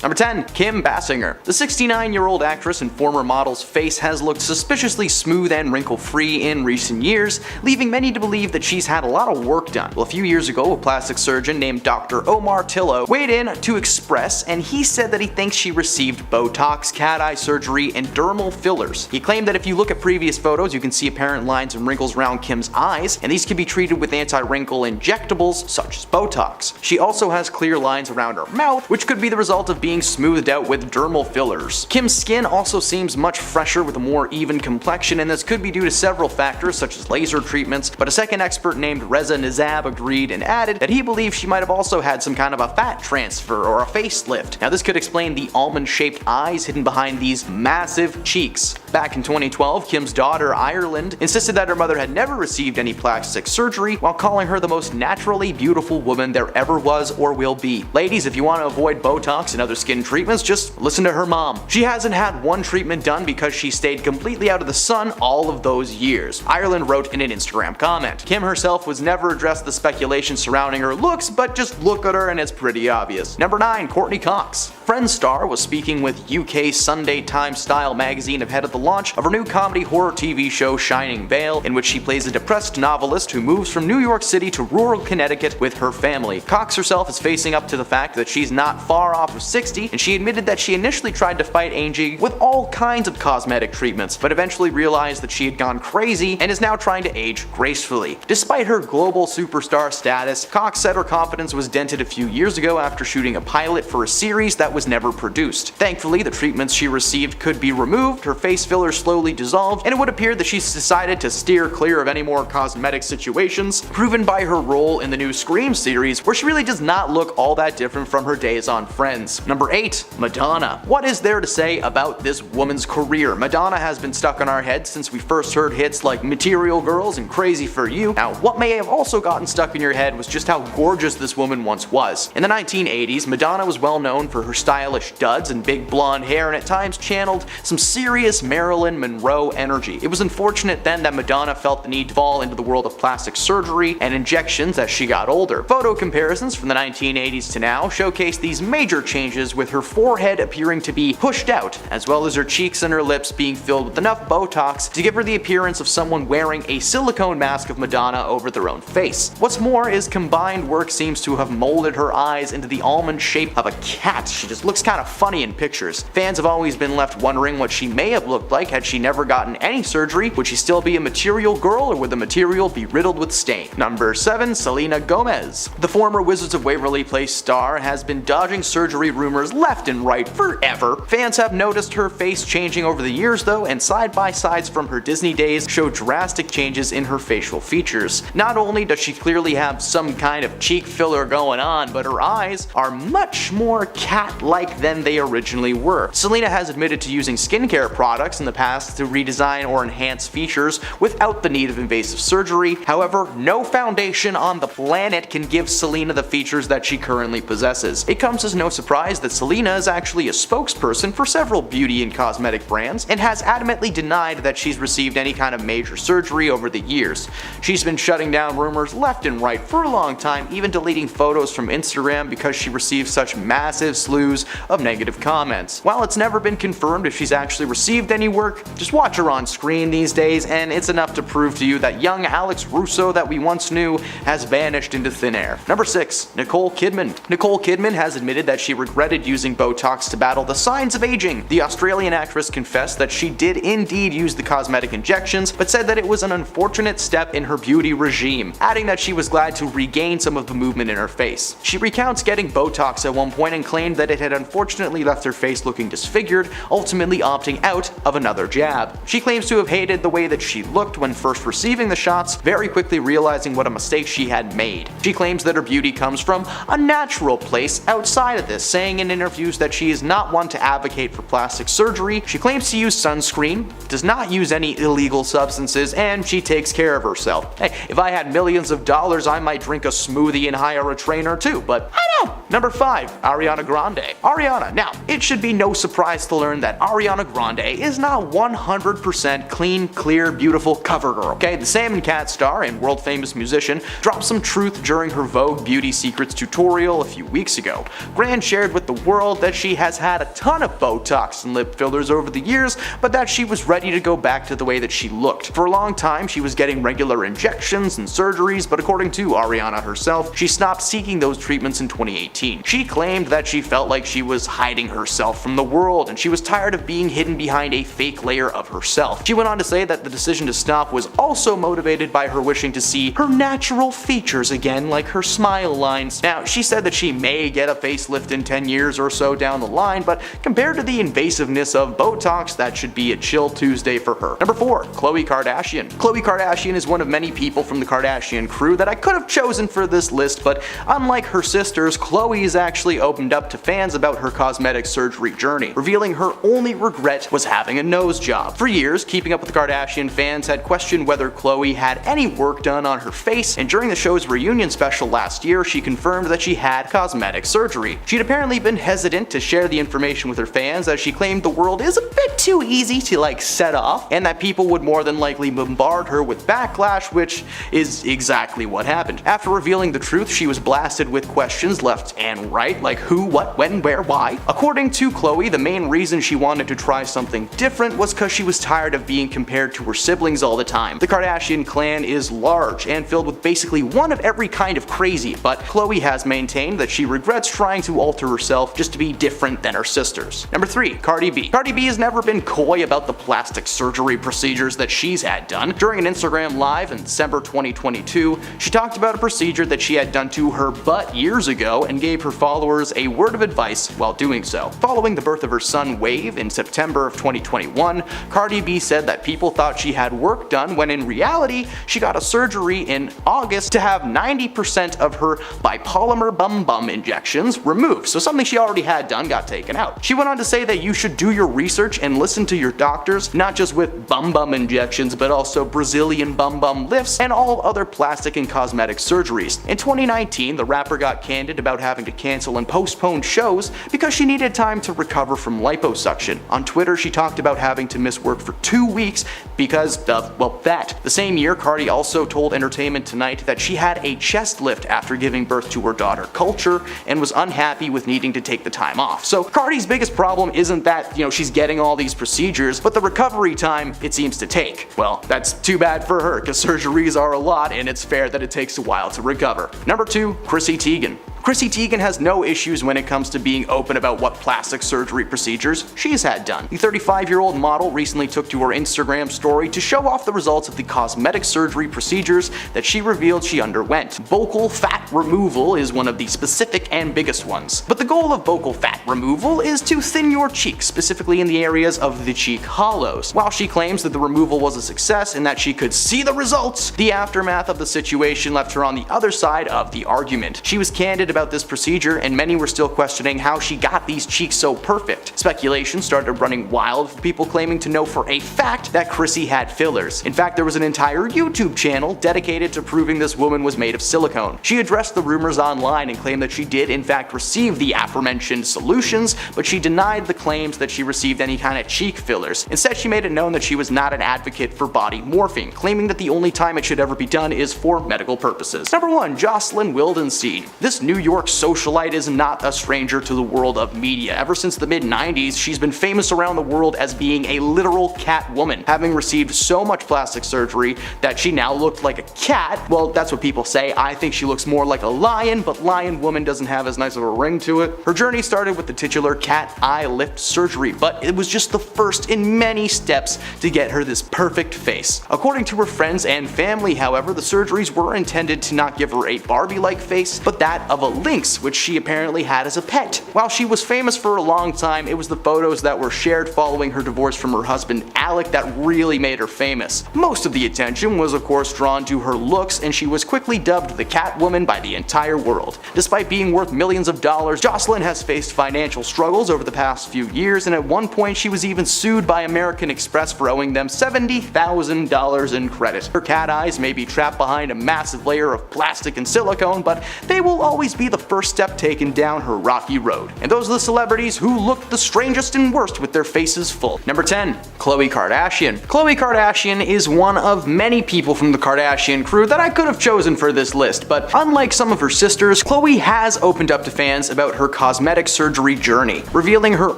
Number 10. Kim Basinger. The 69-year-old actress and former model's face has looked suspiciously smooth and wrinkle-free in recent years, leaving many to believe that she's had a lot of work done. Well, a few years ago, a plastic surgeon named Dr. Omar Tillo weighed in to express, and he said that he thinks she received Botox, cat eye surgery, and dermal fillers. He claimed that if you look at previous photos, you can see apparent lines and wrinkles around Kim's eyes, and these can be treated with anti-wrinkle injectables such as Botox. She also has clear lines around her mouth, which could be the result of being smoothed out with dermal fillers. Kim's skin also seems much fresher with a more even complexion, and this could be due to several factors such as laser treatments, but a second expert named Reza Nizab agreed and added that he believes she might have also had some kind of a fat transfer or a facelift. Now this could explain the almond-shaped eyes hidden behind these massive cheeks. Back in 2012, Kim's daughter, Ireland, insisted that her mother had never received any plastic surgery, while calling her the most naturally beautiful woman there ever was or will be. Ladies, if you want to avoid Botox and other skin treatments, just listen to her mom. She hasn't had one treatment done because she stayed completely out of the sun all of those years, Ireland wrote in an Instagram comment. Kim herself was never addressed the speculation surrounding her looks, but just look at her and it's pretty obvious. Number 9. Courtney Cox. Friends star was speaking with UK Sunday Times Style magazine ahead of the launch of her new comedy horror TV show Shining Vale, in which she plays a depressed novelist who moves from New York City to rural Connecticut with her family. Cox herself is facing up to the fact that she's not far off of 60, and she admitted that she initially tried to fight aging with all kinds of cosmetic treatments, but eventually realized that she had gone crazy and is now trying to age gracefully. Despite her global superstar status, Cox said her confidence was dented a few years ago after shooting a pilot for a series that was never produced. Thankfully, the treatments she received could be removed, her face filler slowly dissolved, and it would appear that she's decided to steer clear of any more cosmetic situations, proven by her role in the new Scream series, where she really does not look all that different from her days on Friends. Number 8. Madonna. What is there to say about this woman's career? Madonna has been stuck in our heads since we first heard hits like Material Girls and Crazy for You. Now, what may have also gotten stuck in your head was just how gorgeous this woman once was. In the 1980s, Madonna was well known for her stylish duds and big blonde hair, and at times channeled some serious Marilyn Monroe energy. It was unfortunate then that Madonna felt the need to fall into the world of plastic surgery and injections as she got older. Photo comparisons from the 1980s to now showcase these major changes, with her forehead appearing to be pushed out, as well as her cheeks and her lips being filled with enough Botox to give her the appearance of someone wearing a silicone mask of Madonna over their own face. What's more is combined work seems to have molded her eyes into the almond shape of a cat. She just looks kind of funny in pictures. Fans have always been left wondering what she may have looked like had she never gotten any surgery. Would she still be a material girl, or would the material be riddled with stain? Number 7. Selena Gomez. The former Wizards of Waverly Place star has been dodging surgery rumors left and right forever. Fans have noticed her face changing over the years though, and side-by-sides from her Disney days show drastic changes in her facial features. Not only does she clearly have some kind of cheek filler going on, but her eyes are much more cat-like than they originally were. Selena has admitted to using skincare products in the past to redesign or enhance features without the need of invasive surgery. However, no foundation on the planet can give Selena the features that she currently possesses. It comes as no surprise that Selena is actually a spokesperson for several beauty and cosmetic brands, and has adamantly denied that she's received any kind of major surgery over the years. She's been shutting down rumors left and right for a long time, even deleting photos from Instagram because she received such massive slews of negative comments. While it's never been confirmed if she's actually received any work, just watch her on screen these days and it's enough to prove to you that young Alex Russo that we once knew has vanished into thin air. Number 6. Nicole Kidman. Nicole Kidman has admitted that she regretted using Botox to battle the signs of aging. The Australian actress confessed that she did indeed use the cosmetic injections, but said that it was an unfortunate step in her beauty regime, adding that she was glad to regain some of the movement in her face. She recounts getting Botox at one point and claimed that it had unfortunately left her face looking disfigured, ultimately opting out of another jab. She claims to have hated the way that she looked when first receiving the shots, very quickly realizing what a mistake she had made. She claims that her beauty comes from a natural place outside of this, saying in interviews that she is not one to advocate for plastic surgery. She claims to use sunscreen, does not use any illegal substances, and she takes care of herself. Hey, if I had millions of dollars, I might drink a smoothie and hire a trainer too, but I don't. Number 5. Ariana Grande. Grande. Ariana. Now, it should be no surprise to learn that Ariana Grande is not 100% clean, clear, beautiful cover girl. Okay, the Salmon Cat star and world famous musician dropped some truth during her Vogue Beauty Secrets tutorial a few weeks ago. Grande shared with the world that she has had a ton of Botox and lip fillers over the years, but that she was ready to go back to the way that she looked. For a long time, she was getting regular injections and surgeries, but according to Ariana herself, she stopped seeking those treatments in 2018. She claimed that she felt like she was hiding herself from the world, and she was tired of being hidden behind a fake layer of herself. She went on to say that the decision to stop was also motivated by her wishing to see her natural features again, like her smile lines. Now, she said that she may get a facelift in 10 years or so down the line, but compared to the invasiveness of Botox, that should be a chill Tuesday for her. Number 4. Khloe Kardashian. Khloe Kardashian is one of many people from the Kardashian crew that I could have chosen for this list, but unlike her sisters, Khloe's actually opened up to fans about her cosmetic surgery journey, revealing her only regret was having a nose job. For years, Keeping Up with the Kardashian fans had questioned whether Khloe had any work done on her face, and during the show's reunion special last year, she confirmed that she had cosmetic surgery. She'd apparently been hesitant to share the information with her fans, as she claimed the world is a bit too easy to set off, and that people would more than likely bombard her with backlash, which is exactly what happened. After revealing the truth, she was blasted with questions left and right, like who, what, when, where, why. According to Khloe, the main reason she wanted to try something different was because she was tired of being compared to her siblings all the time. The Kardashian clan is large and filled with basically one of every kind of crazy, but Khloe has maintained that she regrets trying to alter herself just to be different than her sisters. Number 3. Cardi B. Cardi B has never been coy about the plastic surgery procedures that she's had done. During an Instagram live in December 2022, she talked about a procedure that she had done to her butt years ago and gave her followers a word of advice while doing so. Following the birth of her son Wave in September of 2021, Cardi B said that people thought she had work done when in reality she got a surgery in August to have 90% of her bipolymer bum injections removed, so something she already had done got taken out. She went on to say that you should do your research and listen to your doctors, not just with bum injections, but also Brazilian bum lifts and all other plastic and cosmetic surgeries. In 2019, the rapper got candid about having to cancel and postpone shows because she needed time to recover from liposuction. On Twitter, she talked about having to miss work for 2 weeks because of, well, that. The same year, Cardi also told Entertainment Tonight that she had a chest lift after giving birth to her daughter Culture and was unhappy with needing to take the time off. So Cardi's biggest problem isn't that, she's getting all these procedures, but the recovery time it seems to take. Well, that's too bad for her, because surgeries are a lot and it's fair that it takes a while to recover. Number 2. Chrissy Teigen. Chrissy Teigen has no issues when it comes to being open about what plastic surgery procedures she's had done. The 35-year-old model recently took to her Instagram story to show off the results of the cosmetic surgery procedures that she revealed she underwent. Vocal fat removal is one of the specific and biggest ones. But the goal of vocal fat removal is to thin your cheeks, specifically in the areas of the cheek hollows. While she claims that the removal was a success and that she could see the results, the aftermath of the situation left her on the other side of the argument. She was candid about this procedure, and many were still questioning how she got these cheeks so perfect. Speculation started running wild, with people claiming to know for a fact that Chrissy had fillers. In fact, there was an entire YouTube channel dedicated to proving this woman was made of silicone. She addressed the rumors online and claimed that she did in fact receive the aforementioned solutions, but she denied the claims that she received any kind of cheek fillers. Instead, she made it known that she was not an advocate for body morphing, claiming that the only time it should ever be done is for medical purposes. Number 1. Jocelyn Wildenstein. This New York socialite is not a stranger to the world of media. Ever since the mid-90s, she's been famous around the world as being a literal cat woman, having received so much plastic surgery that she now looked like a cat. Well, that's what people say. I think she looks more like a lion, but lion woman doesn't have as nice of a ring to it. Her journey started with the titular cat eye lift surgery, but it was just the first in many steps to get her this perfect face. According to her friends and family, however, the surgeries were intended to not give her a Barbie-like face, but that of a lynx, which she apparently had as a pet. While she was famous for a long time, it was the photos that were shared following her divorce from her husband Alec that really made her famous. Most of the attention was of course drawn to her looks, and she was quickly dubbed the Catwoman by the entire world. Despite being worth millions of dollars, Jocelyn has faced financial struggles over the past few years, and at one point she was even sued by American Express for owing them $70,000 in credit. Her cat eyes may be trapped behind a massive layer of plastic and silicone, but they will always to be the first step taken down her rocky road. And those are the celebrities who looked the strangest and worst with their faces full. Number 10. Khloe Kardashian. Khloe Kardashian is one of many people from the Kardashian crew that I could have chosen for this list, but unlike some of her sisters, Khloe has opened up to fans about her cosmetic surgery journey, revealing her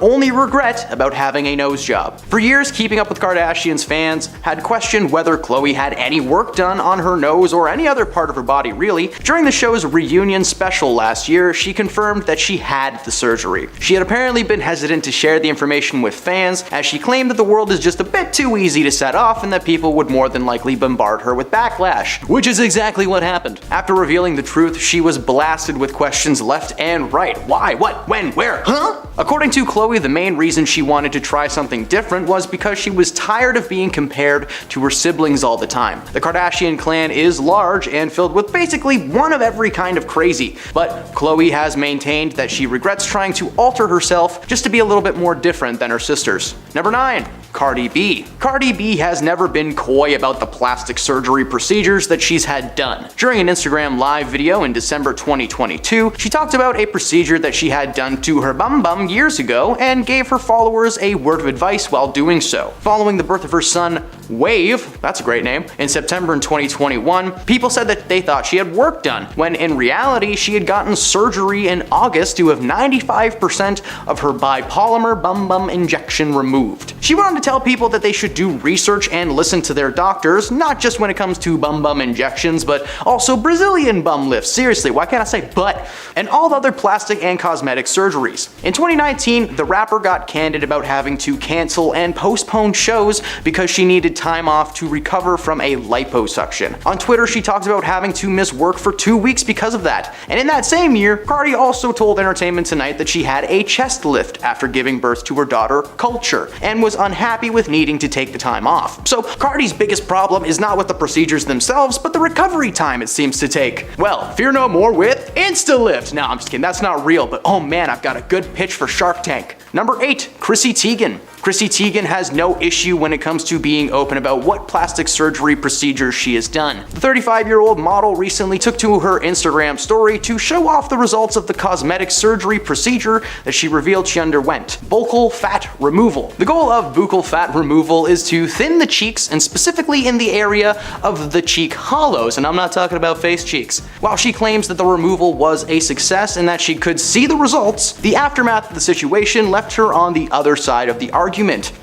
only regret about having a nose job. For years, Keeping Up with Kardashian's fans had questioned whether Khloe had any work done on her nose or any other part of her body really. During the show's reunion special last year, she confirmed that she had the surgery. She had apparently been hesitant to share the information with fans, as she claimed that the world is just a bit too easy to set off and that people would more than likely bombard her with backlash. Which is exactly what happened. After revealing the truth, she was blasted with questions left and right. Why? What? When? Where? Huh? According to Khloe, the main reason she wanted to try something different was because she was tired of being compared to her siblings all the time. The Kardashian clan is large and filled with basically one of every kind of crazy, but Khloe has maintained that she regrets trying to alter herself just to be a little bit more different than her sisters. Number 9. Cardi B. Cardi B has never been coy about the plastic surgery procedures that she's had done. During an Instagram live video in December 2022, she talked about a procedure that she had done to her bum years ago and gave her followers a word of advice while doing so. Following the birth of her son, Wave, that's a great name, in September in 2021, people said that they thought she had work done, when in reality she had gotten surgery in August to have 95% of her bipolymer bum injection removed. She went on to tell people that they should do research and listen to their doctors, not just when it comes to bum injections, but also Brazilian bum lifts. Seriously, why can't I say butt? And all the other plastic and cosmetic surgeries. In 2019, the rapper got candid about having to cancel and postpone shows because she needed time off to recover from a liposuction. On Twitter, she talked about having to miss work for 2 weeks because of that. And in that same year, Cardi also told Entertainment Tonight that she had a chest lift after giving birth to her daughter, Culture, and was unhappy with needing to take the time off. So Cardi's biggest problem is not with the procedures themselves, but the recovery time it seems to take. Well, fear no more with InstaLift. No, I'm just kidding, that's not real, but oh man, I've got a good pitch for Shark Tank. Number 8. Chrissy Teigen. Chrissy Teigen has no issue when it comes to being open about what plastic surgery procedures she has done. The 35-year-old model recently took to her Instagram story to show off the results of the cosmetic surgery procedure that she revealed she underwent: buccal fat removal. The goal of buccal fat removal is to thin the cheeks, and specifically in the area of the cheek hollows, and I'm not talking about face cheeks. While she claims that the removal was a success and that she could see the results, the aftermath of the situation left her on the other side of the argument.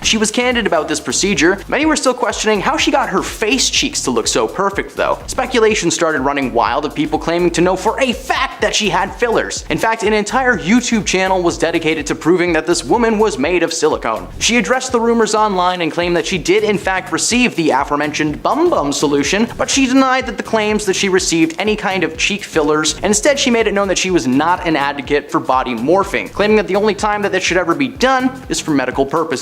She was candid about this procedure. Many were still questioning how she got her face cheeks to look so perfect though. Speculation started running wild of people claiming to know for a fact that she had fillers. In fact, an entire YouTube channel was dedicated to proving that this woman was made of silicone. She addressed the rumors online and claimed that she did in fact receive the aforementioned bum solution, but she denied that the claims that she received any kind of cheek fillers, and instead she made it known that she was not an advocate for body morphing, claiming that the only time that this should ever be done is for medical purposes.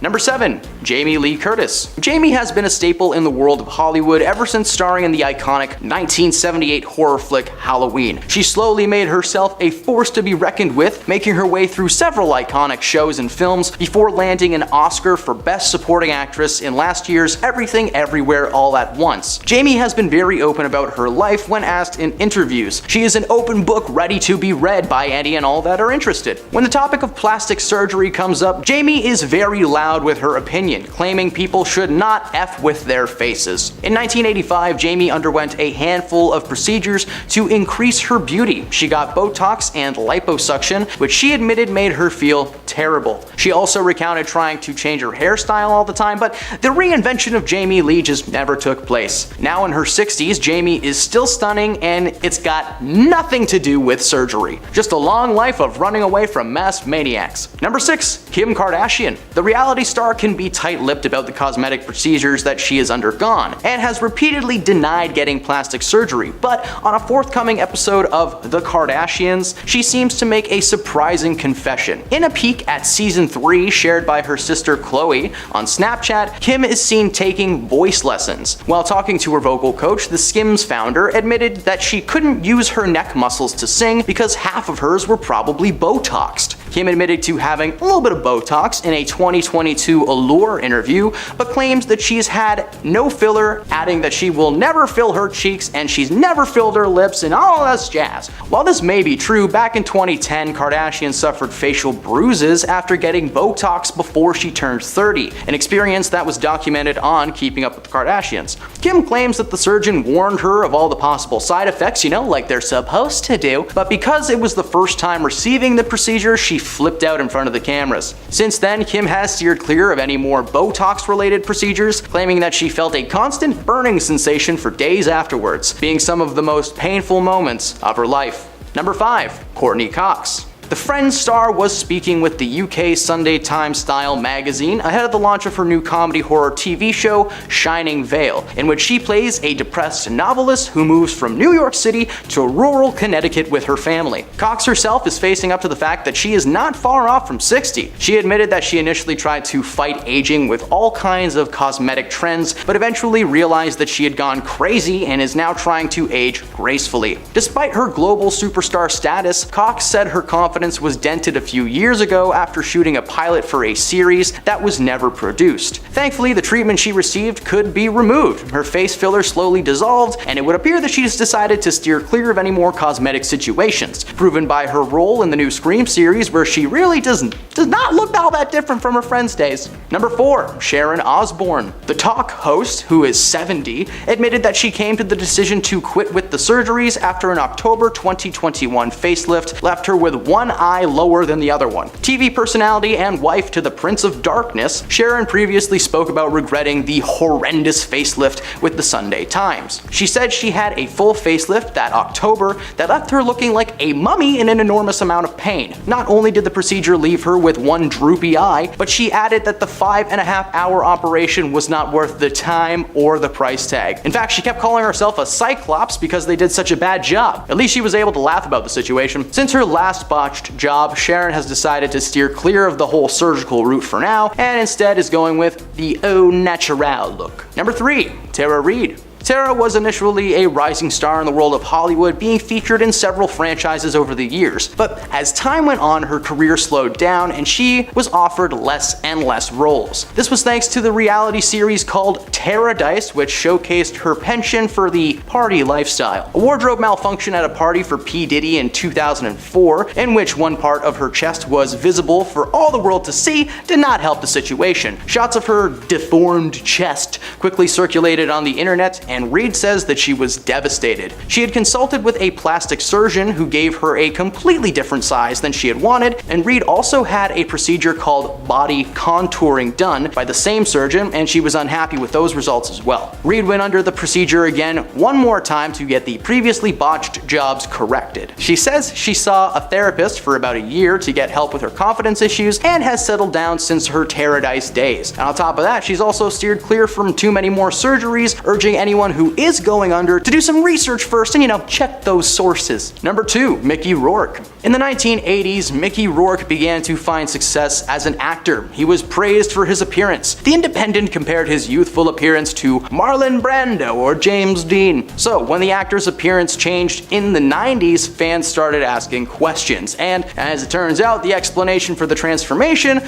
Number 7. Jamie Lee Curtis. Jamie has been a staple in the world of Hollywood ever since starring in the iconic 1978 horror flick Halloween. She slowly made herself a force to be reckoned with, making her way through several iconic shows and films before landing an Oscar for Best Supporting Actress in last year's Everything Everywhere All at Once. Jamie has been very open about her life when asked in interviews. She is an open book ready to be read by any and all that are interested. When the topic of plastic surgery comes up, Jamie is very loud with her opinion, claiming people should not F with their faces. In 1985, Jamie underwent a handful of procedures to increase her beauty. She got Botox and liposuction, which she admitted made her feel terrible. She also recounted trying to change her hairstyle all the time, but the reinvention of Jamie Lee just never took place. Now in her 60s, Jamie is still stunning, and it's got nothing to do with surgery. Just a long life of running away from masked maniacs. Number 6. Kim Kardashian. The reality star can be tight-lipped about the cosmetic procedures that she has undergone, and has repeatedly denied getting plastic surgery, but on a forthcoming episode of The Kardashians, she seems to make a surprising confession. In a peek at season 3 shared by her sister Khloe on Snapchat, Kim is seen taking voice lessons. While talking to her vocal coach, the Skims founder admitted that she couldn't use her neck muscles to sing because half of hers were probably Botoxed. Kim admitted to having a little bit of Botox in a 2022 Allure interview, but claims that she's had no filler, adding that she will never fill her cheeks and she's never filled her lips and all this jazz. While this may be true, back in 2010, Kardashian suffered facial bruises after getting Botox before she turned 30, an experience that was documented on Keeping Up with the Kardashians. Kim claims that the surgeon warned her of all the possible side effects, like they're supposed to do, but because it was the first time receiving the procedure, she flipped out in front of the cameras. Since then, Kim has steered clear of any more Botox-related procedures, claiming that she felt a constant burning sensation for days afterwards, being some of the most painful moments of her life. Number 5. Courtney Cox. The Friends star was speaking with the UK Sunday Times style magazine ahead of the launch of her new comedy horror TV show, Shining Vale, in which she plays a depressed novelist who moves from New York City to rural Connecticut with her family. Cox herself is facing up to the fact that she is not far off from 60. She admitted that she initially tried to fight aging with all kinds of cosmetic trends, but eventually realized that she had gone crazy and is now trying to age gracefully. Despite her global superstar status, Cox said her confidence was dented a few years ago after shooting a pilot for a series that was never produced. Thankfully, the treatment she received could be removed. Her face filler slowly dissolved, and it would appear that she's decided to steer clear of any more cosmetic situations, proven by her role in the new Scream series, where she really does not look all that different from her Friends days. Number 4. Sharon Osbourne. The talk host, who is 70, admitted that she came to the decision to quit with the surgeries after an October 2021 facelift left her with one eye lower than the other one. TV personality and wife to the Prince of Darkness, Sharon previously spoke about regretting the horrendous facelift with the Sunday Times. She said she had a full facelift that October that left her looking like a mummy in an enormous amount of pain. Not only did the procedure leave her with one droopy eye, but she added that the 5.5-hour operation was not worth the time or the price tag. In fact, she kept calling herself a cyclops because they did such a bad job. At least she was able to laugh about the situation. Since her last botched job, Sharon has decided to steer clear of the whole surgical route for now, and instead is going with the au naturel look. Number 3. Tara Reid. Tara was initially a rising star in the world of Hollywood, being featured in several franchises over the years, but as time went on, her career slowed down and she was offered less and less roles. This was thanks to the reality series called Taradice, which showcased her penchant for the party lifestyle. A wardrobe malfunction at a party for P. Diddy in 2004, in which one part of her chest was visible for all the world to see, did not help the situation. Shots of her deformed chest quickly circulated on the internet, and Reid says that she was devastated. She had consulted with a plastic surgeon who gave her a completely different size than she had wanted, and Reid also had a procedure called body contouring done by the same surgeon, and she was unhappy with those results as well. Reid went under the procedure again one more time to get the previously botched jobs corrected. She says she saw a therapist for about a year to get help with her confidence issues and has settled down since her Taradice days. And on top of that, she's also steered clear from too many more surgeries, urging anyone who is going under to do some research first and, check those sources. Number 2. Mickey Rourke. In the 1980s, Mickey Rourke began to find success as an actor. He was praised for his appearance. The Independent compared his youthful appearance to Marlon Brando or James Dean. So when the actor's appearance changed in the 90s, fans started asking questions, and as it turns out, the explanation for the transformation,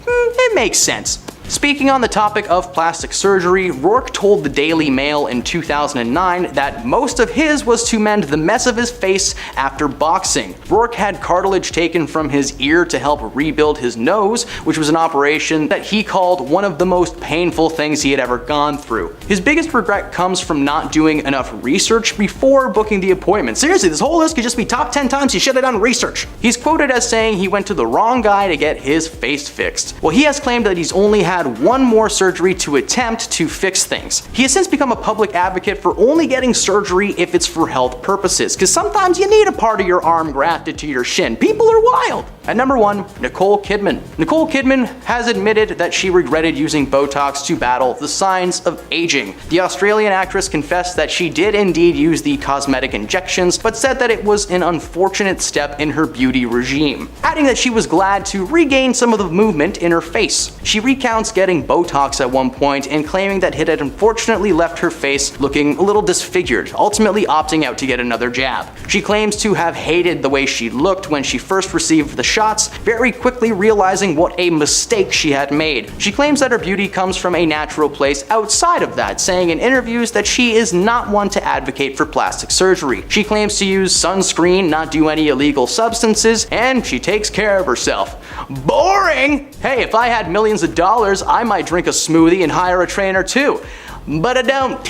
it makes sense. Speaking on the topic of plastic surgery, Rourke told the Daily Mail in 2009 that most of his was to mend the mess of his face after boxing. Rourke had cartilage taken from his ear to help rebuild his nose, which was an operation that he called one of the most painful things he had ever gone through. His biggest regret comes from not doing enough research before booking the appointment. Seriously, this whole list could just be top 10 times you should have done research. He's quoted as saying he went to the wrong guy to get his face fixed. Well, he has claimed that he's only had one more surgery to attempt to fix things. He has since become a public advocate for only getting surgery if it's for health purposes, because sometimes you need a part of your arm grafted to your shin. People are wild. At number 1, Nicole Kidman. Nicole Kidman has admitted that she regretted using Botox to battle the signs of aging. The Australian actress confessed that she did indeed use the cosmetic injections, but said that it was an unfortunate step in her beauty regime, adding that she was glad to regain some of the movement in her face. She recounts getting Botox at one point and claiming that it had unfortunately left her face looking a little disfigured, ultimately opting out to get another jab. She claims to have hated the way she looked when she first received the shots, very quickly realizing what a mistake she had made. She claims that her beauty comes from a natural place outside of that, saying in interviews that she is not one to advocate for plastic surgery. She claims to use sunscreen, not do any illegal substances, and she takes care of herself. Boring! Hey, if I had millions of dollars, I might drink a smoothie and hire a trainer too. But I don't.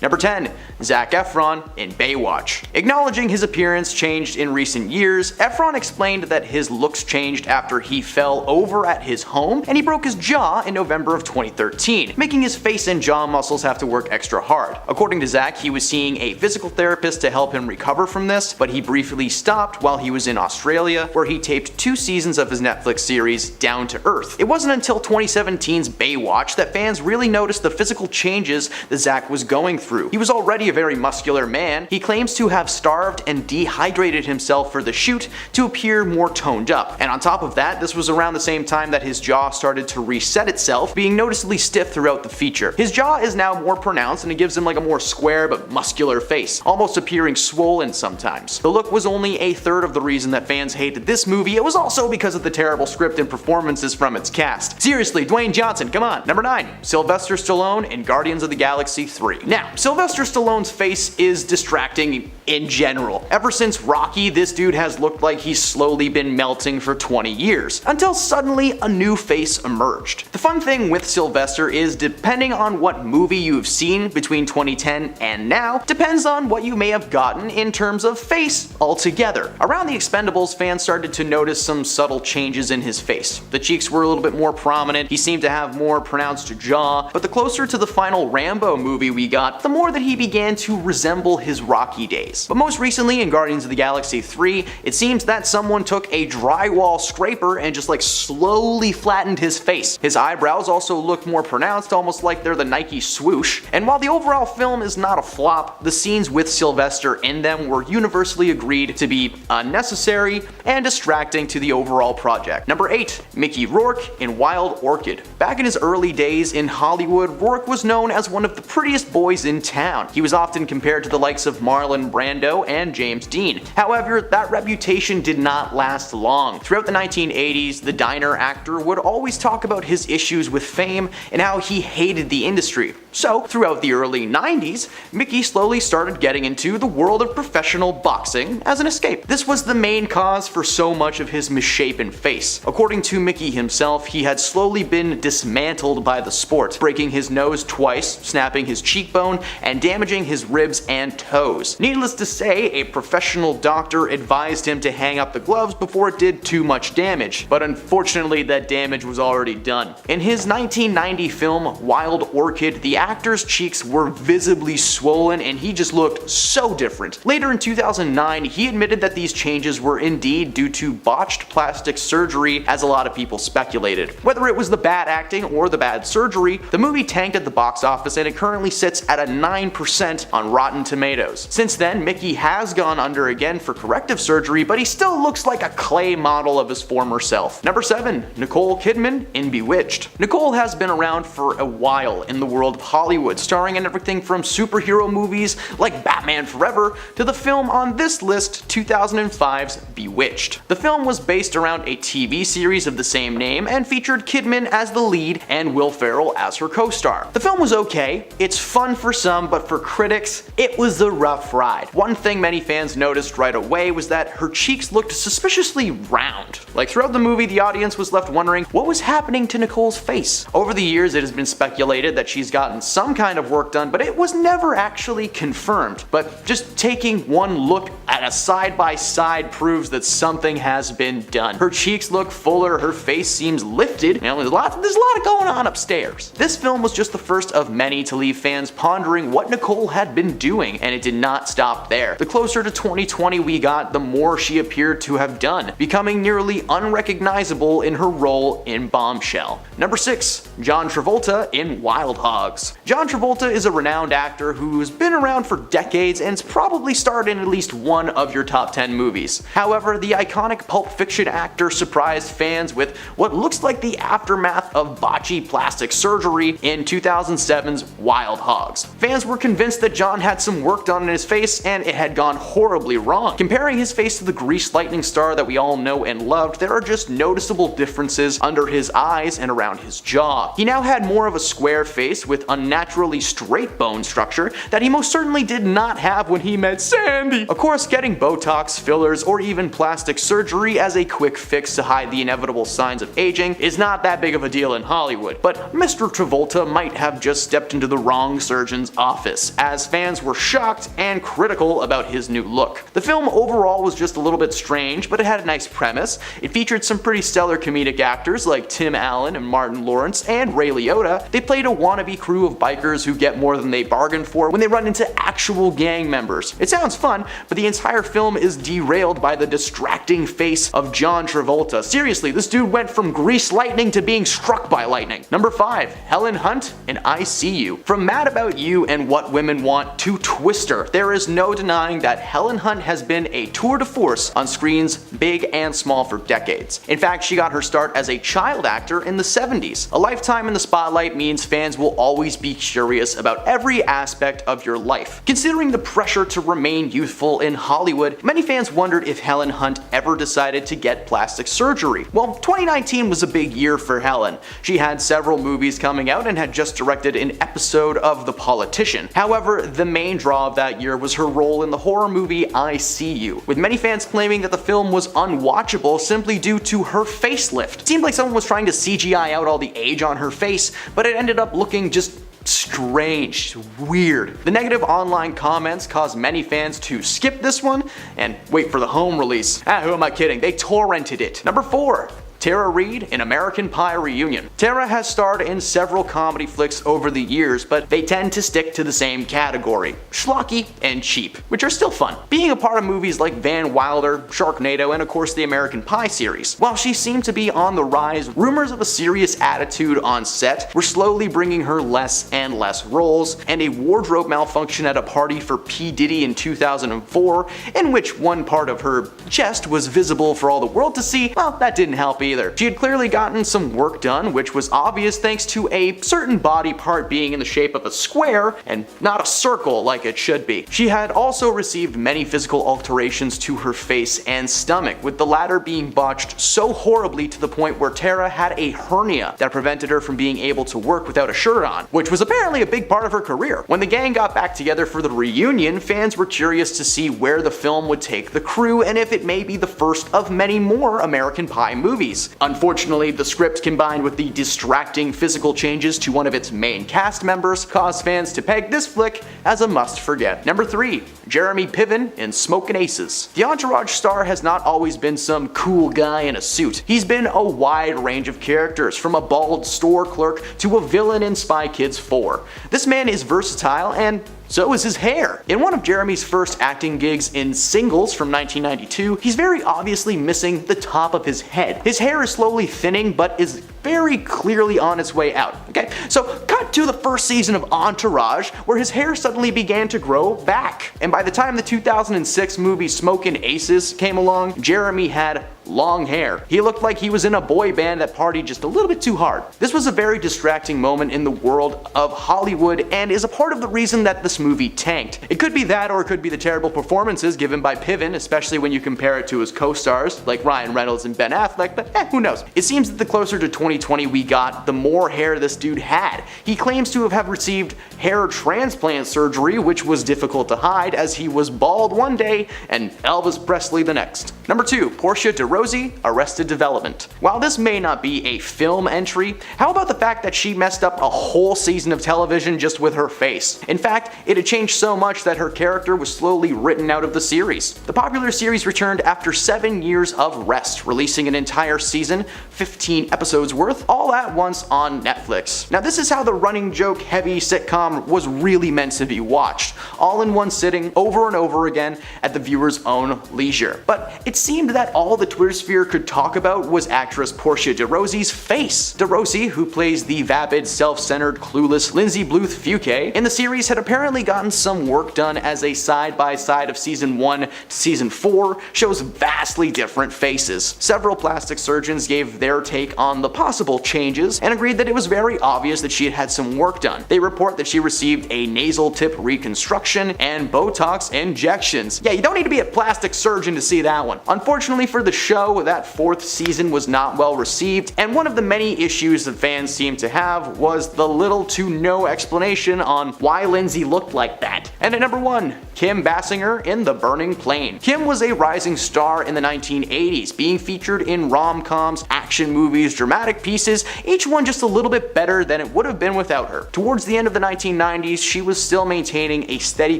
Number 10. Zac Efron in Baywatch. Acknowledging his appearance changed in recent years, Efron explained that his looks changed after he fell over at his home and he broke his jaw in November of 2013, making his face and jaw muscles have to work extra hard. According to Zac, he was seeing a physical therapist to help him recover from this, but he briefly stopped while he was in Australia, where he taped 2 seasons of his Netflix series Down to Earth. It wasn't until 2017's Baywatch that fans really noticed the physical changes that Zac was going through. He was already a very muscular man. He claims to have starved and dehydrated himself for the shoot to appear more toned up. And on top of that, this was around the same time that his jaw started to reset itself, being noticeably stiff throughout the feature. His jaw is now more pronounced and it gives him like a more square but muscular face, almost appearing swollen sometimes. The look was only a third of the reason that fans hated this movie. It was also because of the terrible script and performances from its cast. Seriously, Dwayne Johnson, come on. Number 9. Sylvester Stallone in Guardians of the Galaxy 3. Now, Sylvester Stallone's face is distracting in general. Ever since Rocky, this dude has looked like he's slowly been melting for 20 years, until suddenly a new face emerged. The fun thing with Sylvester is, depending on what movie you've seen between 2010 and now, depends on what you may have gotten in terms of face altogether. Around The Expendables, fans started to notice some subtle changes in his face. The cheeks were a little bit more prominent, he seemed to have more pronounced jaw, but the closer to the final Rambo movie we got, the more that he began to resemble his Rocky days. But most recently in Guardians of the Galaxy 3, it seems that someone took a drywall scraper and just like slowly flattened his face. His eyebrows also look more pronounced, almost like they're the Nike swoosh. And while the overall film is not a flop, the scenes with Sylvester in them were universally agreed to be unnecessary and distracting to the overall project. Number 8. Mickey Rourke in Wild Orchid. Back in his early days in Hollywood, Rourke was known as one of the prettiest boys in town. He was often compared to the likes of Marlon Brando and James Dean. However, that reputation did not last long. Throughout the 1980s, the diner actor would always talk about his issues with fame and how he hated the industry. So, throughout the early 90s, Mickey slowly started getting into the world of professional boxing as an escape. This was the main cause for so much of his misshapen face. According to Mickey himself, he had slowly been dismantled by the sport, breaking his nose twice, snapping his cheekbone, and damaging his ribs and toes. Needless to say, a professional doctor advised him to hang up the gloves before it did too much damage, but unfortunately that damage was already done. In his 1990 film Wild Orchid, the actor's cheeks were visibly swollen and he just looked so different. Later in 2009, he admitted that these changes were indeed due to botched plastic surgery, as a lot of people speculated. Whether it was the bad acting or the bad surgery, the movie tanked at the box office and it currently sits at a 9% on Rotten Tomatoes. Since then, Mickey has gone under again for corrective surgery, but he still looks like a clay model of his former self. Number 7. Nicole Kidman in Bewitched. Nicole has been around for a while in the world of Hollywood, starring in everything from superhero movies like Batman Forever to the film on this list, 2005's Bewitched. The film was based around a TV series of the same name and featured Kidman as the lead and Will Ferrell as her co-star. The film was okay, it's fun for some, but for critics, it was a rough ride. One thing many fans noticed right away was that her cheeks looked suspiciously round. Like throughout the movie, the audience was left wondering what was happening to Nicole's face. Over the years, it has been speculated that she's gotten some kind of work done, but it was never actually confirmed. But just taking one look at a side-by-side proves that something has been done. Her cheeks look fuller, her face seems lifted, and there's a lot going on upstairs. This film was just the first of many to leave fans pondering what Nicole had been doing, and it did not stop there. The closer to 2020 we got, the more she appeared to have done, becoming nearly unrecognizable in her role in Bombshell. Number 6. John Travolta in Wild Hogs. John Travolta is a renowned actor who's been around for decades and's probably starred in at least one of your top 10 movies. However, the iconic Pulp Fiction actor surprised fans with what looks like the aftermath of botched plastic surgery in 2007's Wild Hogs. Fans were convinced convinced that John had some work done in his face and it had gone horribly wrong. Comparing his face to the greased lightning star that we all know and loved, there are just noticeable differences under his eyes and around his jaw. He now had more of a square face with unnaturally straight bone structure that he most certainly did not have when he met Sandy. Of course, getting Botox, fillers, or even plastic surgery as a quick fix to hide the inevitable signs of aging is not that big of a deal in Hollywood, but Mr. Travolta might have just stepped into the wrong surgeon's office, as fans were shocked and critical about his new look. The film overall was just a little bit strange, but it had a nice premise. It featured some pretty stellar comedic actors like Tim Allen and Martin Lawrence and Ray Liotta. They played a wannabe crew of bikers who get more than they bargained for when they run into actual gang members. It sounds fun, but the entire film is derailed by the distracting face of John Travolta. Seriously, this dude went from greased lightning to being struck by lightning. Number 5. Helen Hunt in I See You. From Mad About You and What Women Want to Twister, there is no denying that Helen Hunt has been a tour de force on screens big and small for decades. In fact, she got her start as a child actor in the 70s. A lifetime in the spotlight means fans will always be curious about every aspect of your life. Considering the pressure to remain youthful in Hollywood, many fans wondered if Helen Hunt ever decided to get plastic surgery. Well, 2019 was a big year for Helen. She had several movies coming out and had just directed an episode of The Politician. However, the main draw of that year was her role in the horror movie I See You, with many fans claiming that the film was unwatchable simply due to her facelift. It seemed like someone was trying to CGI out all the age on her face, but it ended up looking just strange, weird. The negative online comments caused many fans to skip this one and wait for the home release. Who am I kidding? They torrented it. Number 4. Tara Reid in American Pie Reunion. Tara has starred in several comedy flicks over the years, but they tend to stick to the same category: schlocky and cheap, which are still fun. Being a part of movies like Van Wilder, Sharknado, and of course the American Pie series. While she seemed to be on the rise, rumors of a serious attitude on set were slowly bringing her less and less roles, and a wardrobe malfunction at a party for P. Diddy in 2004, in which one part of her chest was visible for all the world to see, well, that didn't help either. She had clearly gotten some work done, which was obvious thanks to a certain body part being in the shape of a square and not a circle like it should be. She had also received many physical alterations to her face and stomach, with the latter being botched so horribly to the point where Tara had a hernia that prevented her from being able to work without a shirt on, which was apparently a big part of her career. When the gang got back together for the reunion, fans were curious to see where the film would take the crew and if it may be the first of many more American Pie movies. Unfortunately, the script combined with the distracting physical changes to one of its main cast members caused fans to peg this flick as a must-forget. Number 3. Jeremy Piven in Smokin' Aces. The Entourage star has not always been some cool guy in a suit. He's been a wide range of characters, from a bald store clerk to a villain in Spy Kids 4. This man is versatile, and so is his hair. In one of Jeremy's first acting gigs in Singles from 1992, he's very obviously missing the top of his head. His hair is slowly thinning, but is very clearly on its way out. Okay, so cut to the first season of Entourage, where his hair suddenly began to grow back. And by the time the 2006 movie Smokin' Aces came along, Jeremy had long hair. He looked like he was in a boy band that partied just a little bit too hard. This was a very distracting moment in the world of Hollywood and is a part of the reason that this movie tanked. It could be that, or it could be the terrible performances given by Piven, especially when you compare it to his co-stars like Ryan Reynolds and Ben Affleck, but who knows. It seems that the closer to 2020 we got, the more hair this dude had. He claims to have received hair transplant surgery, which was difficult to hide as he was bald one day and Elvis Presley the next. Number 2. Portia de Rossi, Arrested Development. While this may not be a film entry, how about the fact that she messed up a whole season of television just with her face? In fact, it had changed so much that her character was slowly written out of the series. The popular series returned after 7 years of rest, releasing an entire season, 15 episodes worth, all at once on Netflix. Now this is how the running joke heavy sitcom was really meant to be watched, all in one sitting over and over again at the viewer's own leisure. But it seemed that all the Twitter sphere could talk about was actress Portia de Rossi's face. De Rossi, who plays the vapid, self-centered, clueless Lindsay Bluth Fuquet in the series, had apparently gotten some work done as a side-by-side of season 1 to season 4 shows vastly different faces. Several plastic surgeons gave their take on the possible changes and agreed that it was very obvious that she had had some work done. They report that she received a nasal tip reconstruction and Botox injections. Yeah, you don't need to be a plastic surgeon to see that one. Unfortunately for the show, that 4th season was not well received, and one of the many issues that fans seemed to have was the little to no explanation on why Lindsay looked like that. And at number 1, Kim Basinger in The Burning Plain. Kim was a rising star in the 1980s, being featured in rom-coms, action movies, dramatic pieces, each one just a little bit better than it would have been without her. Towards the end of the 1990s, she was still maintaining a steady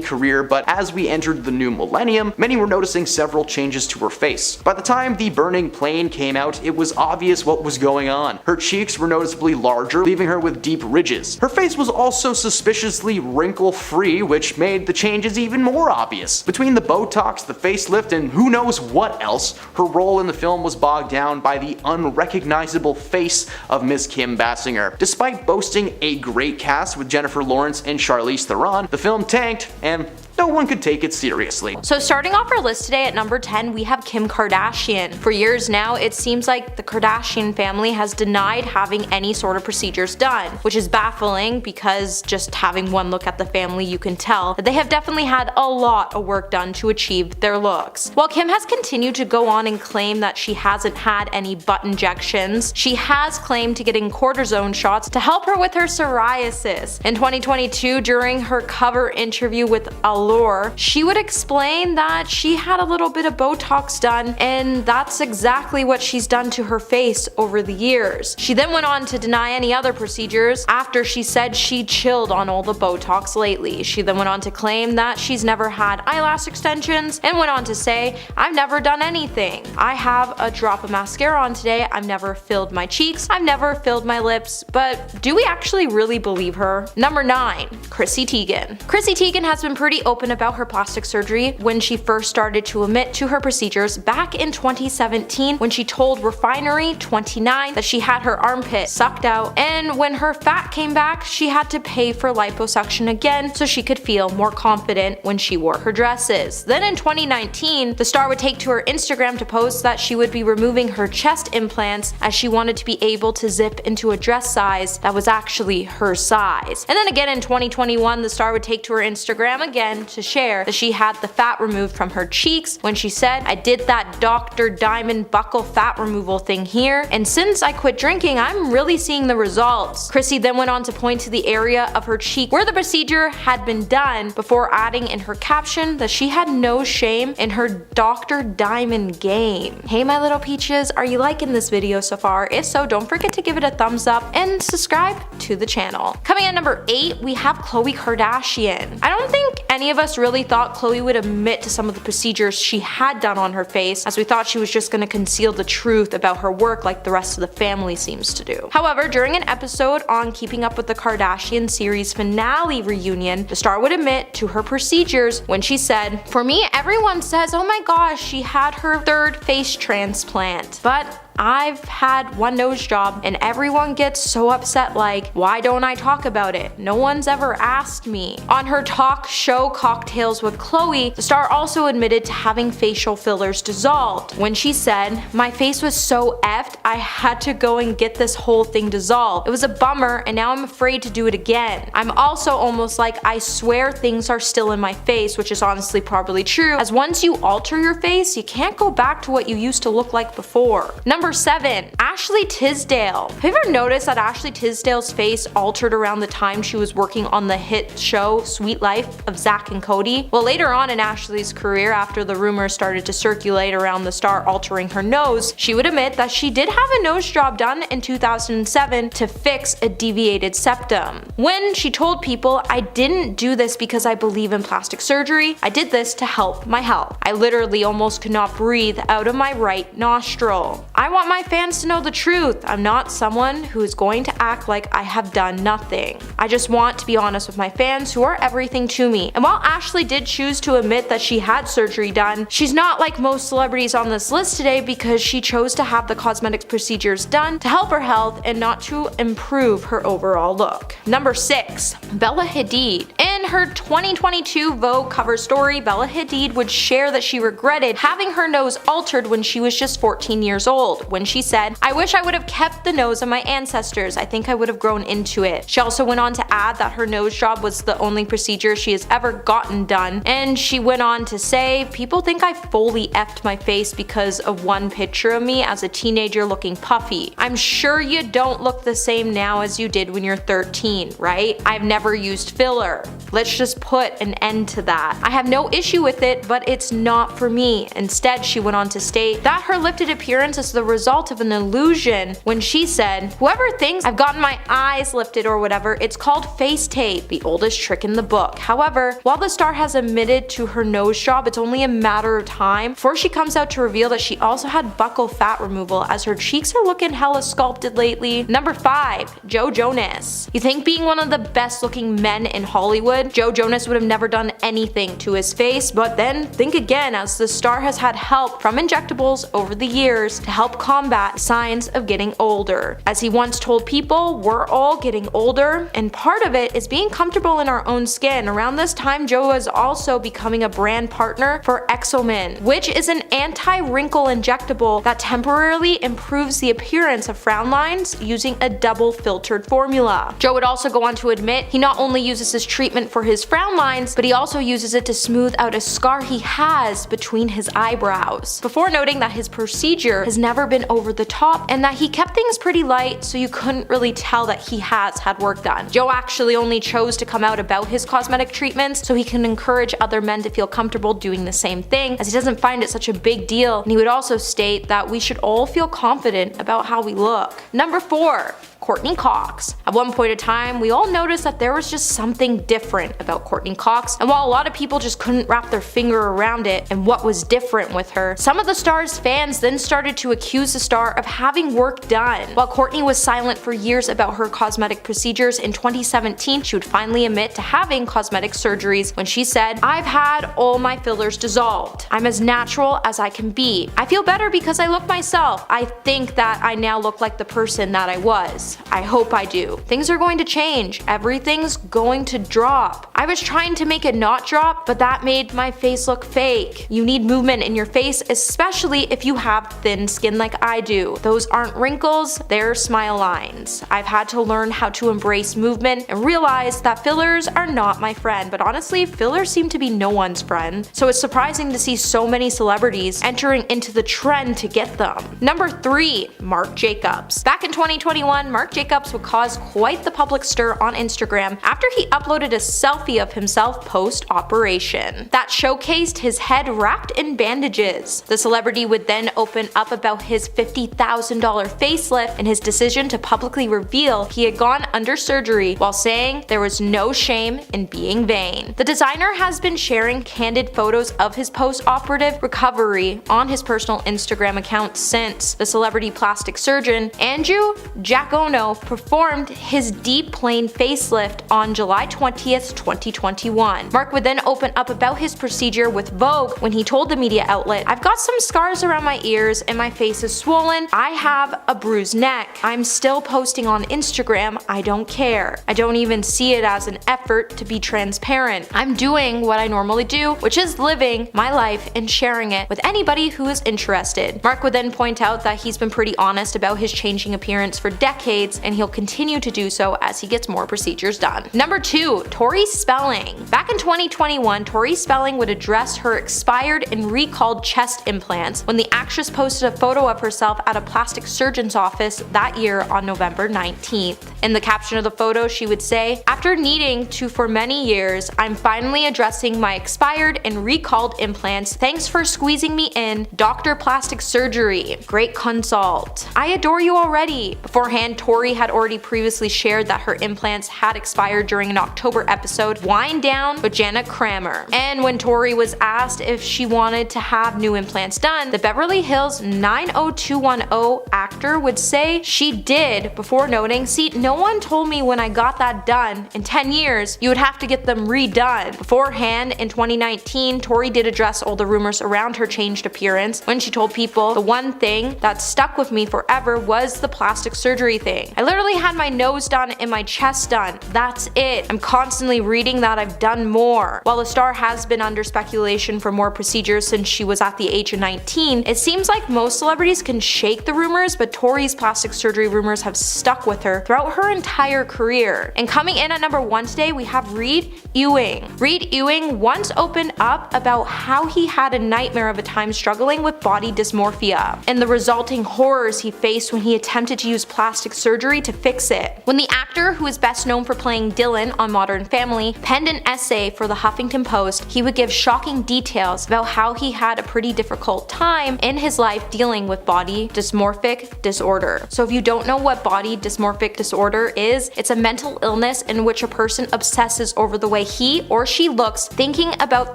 career, but as we entered the new millennium, many were noticing several changes to her face. By the time The Burning Plain came out, it was obvious what was going on. Her cheeks were noticeably larger, leaving her with deep ridges. Her face was also suspiciously wrinkle-free, which made the changes even more obvious. Between the Botox, the facelift, and who knows what else, her role in the film was bogged down by the unrecognizable face of Miss Kim Basinger. Despite boasting a great cast with Jennifer Lawrence and Charlize Theron, the film tanked, and no one could take it seriously. So starting off our list today at number 10, we have Kim Kardashian. For years now, it seems like the Kardashian family has denied having any sort of procedures done, which is baffling because just having one look at the family, you can tell that they have definitely had a lot of work done to achieve their looks. While Kim has continued to go on and claim that she hasn't had any butt injections, she has claimed to getting cortisone shots to help her with her psoriasis. In 2022, during her cover interview with Allure, she would explain that she had a little bit of Botox done, and that's exactly what she's done to her face over the years. She then went on to deny any other procedures after she said she chilled on all the Botox lately. She then went on to claim that she's never had eyelash extensions and went on to say, "I've never done anything. I have a drop of mascara on today. I've never filled my cheeks. I've never filled my lips." But do we actually really believe her? Number 9, Chrissy Teigen. Chrissy Teigen has been pretty open about her plastic surgery when she first started to admit to her procedures back in 2017 when she told Refinery 29 that she had her armpit sucked out, and when her fat came back, she had to pay for liposuction again so she could feel more confident when she wore her dresses. Then in 2019, the star would take to her Instagram to post that she would be removing her chest implants as she wanted to be able to zip into a dress size that was actually her size. And then again in 2021, the star would take to her Instagram again to share that she had the fat removed from her cheeks when she said, "I did that Dr. Diamond buccal fat removal thing here, and since I quit drinking, I'm really seeing the results." Chrissy then went on to point to the area of her cheek where the procedure had been done before adding in her caption that she had no shame in her Dr. Diamond game. Hey my little peaches, are you liking this video so far? If so, don't forget to give it a thumbs up and subscribe to the channel. Coming at number 8, we have Khloe Kardashian. I don't think any of us really thought Khloe would admit to some of the procedures she had done on her face, as we thought she was just going to conceal the truth about her work like the rest of the family seems to do. However, during an episode on Keeping Up with the Kardashian series finale reunion, the star would admit to her procedures when she said, "For me, everyone says, oh my gosh, she had her 3rd face transplant. But I've had one nose job and everyone gets so upset like, why don't I talk about it? No one's ever asked me." On her talk show Cocktails with Khloe, the star also admitted to having facial fillers dissolved when she said, "My face was so effed, I had to go and get this whole thing dissolved. It was a bummer and now I'm afraid to do it again. I'm also almost like I swear things are still in my face," which is honestly probably true, as once you alter your face, you can't go back to what you used to look like before. Number 7, Ashley Tisdale. Have you ever noticed that Ashley Tisdale's face altered around the time she was working on the hit show Sweet Life of Zack and Cody? Well, later on in Ashley's career, after the rumors started to circulate around the star altering her nose, she would admit that she did have a nose job done in 2007 to fix a deviated septum. When she told people, "I didn't do this because I believe in plastic surgery, I did this to help my health. I literally almost could not breathe out of my right nostril. I want my fans to know the truth. I'm not someone who is going to act like I have done nothing. I just want to be honest with my fans who are everything to me." And while Ashley did choose to admit that she had surgery done, she's not like most celebrities on this list today because she chose to have the cosmetics procedures done to help her health and not to improve her overall look. Number 6, Bella Hadid. In her 2022 Vogue cover story, Bella Hadid would share that she regretted having her nose altered when she was just 14 years old, when she said, "I wish I would have kept the nose of my ancestors. I think I would have grown into it." She also went on to add that her nose job was the only procedure she has ever gotten done, and she went on to say, "People think I fully effed my face because of one picture of me as a teenager looking puffy. I'm sure you don't look the same now as you did when you're 13, right? I've never used filler. Let's just put an end to that. I have no issue with it, but it's not for me." Instead, she went on to state that her lifted appearance is the result of an illusion when she said, "Whoever thinks I've gotten my eyes lifted or whatever, it's called face tape, the oldest trick in the book." However, while the star has admitted to her nose job, it's only a matter of time before she comes out to reveal that she also had buccal fat removal, as her cheeks are looking hella sculpted lately. Number 5. Joe Jonas. You think being one of the best looking men in Hollywood, Joe Jonas would have never done anything to his face, but then think again, as the star has had help from injectables over the years to help combat signs of getting older. As he once told people, "We're all getting older, and part of it is being comfortable in our own skin." Around this time, Joe was also becoming a brand partner for Exomin, which is an anti-wrinkle injectable that temporarily improves the appearance of frown lines using a double filtered formula. Joe would also go on to admit he not only uses this treatment for his frown lines, but he also uses it to smooth out a scar he has between his eyebrows, before noting that his procedure has never been over the top and that he kept things pretty light so you couldn't really tell that he has had work done. Joe actually only chose to come out about his cosmetic treatments so he can encourage other men to feel comfortable doing the same thing, as he doesn't find it such a big deal, and he would also state that we should all feel confident about how we look. Number 4. Courtney Cox. At one point in time, we all noticed that there was just something different about Courtney Cox, and while a lot of people just couldn't wrap their finger around it and what was different with her, some of the star's fans then started to accuse the star of having work done. While Courtney was silent for years about her cosmetic procedures, in 2017 she would finally admit to having cosmetic surgeries when she said, "I've had all my fillers dissolved. I'm as natural as I can be. I feel better because I look myself. I think that I now look like the person that I was. I hope I do. Things are going to change. Everything's going to drop. I was trying to make it not drop, but that made my face look fake. You need movement in your face, especially if you have thin skin like I do. Those aren't wrinkles, they're smile lines. I've had to learn how to embrace movement and realize that fillers are not my friend." But honestly, fillers seem to be no one's friend, so it's surprising to see so many celebrities entering into the trend to get them. Number 3. Marc Jacobs. Back in 2021, Marc Jacobs would cause quite the public stir on Instagram after he uploaded a selfie of himself post-operation that showcased his head wrapped in bandages. The celebrity would then open up about his $50,000 facelift and his decision to publicly reveal he had gone under surgery, while saying there was no shame in being vain. The designer has been sharing candid photos of his post-operative recovery on his personal Instagram account since. The celebrity plastic surgeon Andrew Giacono performed his deep plane facelift on July 20th, 2021. Marc would then open up about his procedure with Vogue when he told the media outlet, "I've got some scars around my ears and my face is swollen. I have a bruised neck. I'm still posting on Instagram. I don't care. I don't even see it as an effort to be transparent. I'm doing what I normally do, which is living my life and sharing it with anybody who is interested." Marc would then point out that he's been pretty honest about his changing appearance for decades, and he'll continue to do so as he gets more procedures done. Number 2. Tori Spelling. Back in 2021, Tori Spelling would address her expired and recalled chest implants when the actress posted a photo of herself at a plastic surgeon's office that year on November 19th. In the caption of the photo, she would say, "After needing to for many years, I'm finally addressing my expired and recalled implants. Thanks for squeezing me in, Dr. Plastic Surgery. Great consult. I adore you already." Beforehand, Tori had already previously shared that her implants had expired during an October episode, Wind Down with Jana Kramer. And when Tori was asked if she wanted to have new implants done, the Beverly Hills 90210 actor would say she did, before noting, "See, no one told me when I got that done, in 10 years, you would have to get them redone. Beforehand, in 2019, Tori did address all the rumors around her changed appearance when she told people, the one thing that stuck with me forever was the plastic surgery thing. I literally had my nose done and my chest done. That's it. I'm constantly reading that I've done more. While the star has been under speculation for more procedures since she was at the age of 19, it seems like most celebrities can shake the rumors, but Tori's plastic surgery rumors have stuck with her throughout her entire career. And coming in at number 1 today, we have Reed Ewing. Reed Ewing once opened up about how he had a nightmare of a time struggling with body dysmorphia and the resulting horrors he faced when he attempted to use plastic surgery to fix it. When the actor, who is best known for playing Dylan on Modern Family, penned an essay for the Huffington Post, he would give shocking details about how he had a pretty difficult time in his life dealing with body dysmorphic disorder. So if you don't know what body dysmorphic disorder is, it's a mental illness in which a person obsesses over the way he or she looks, thinking about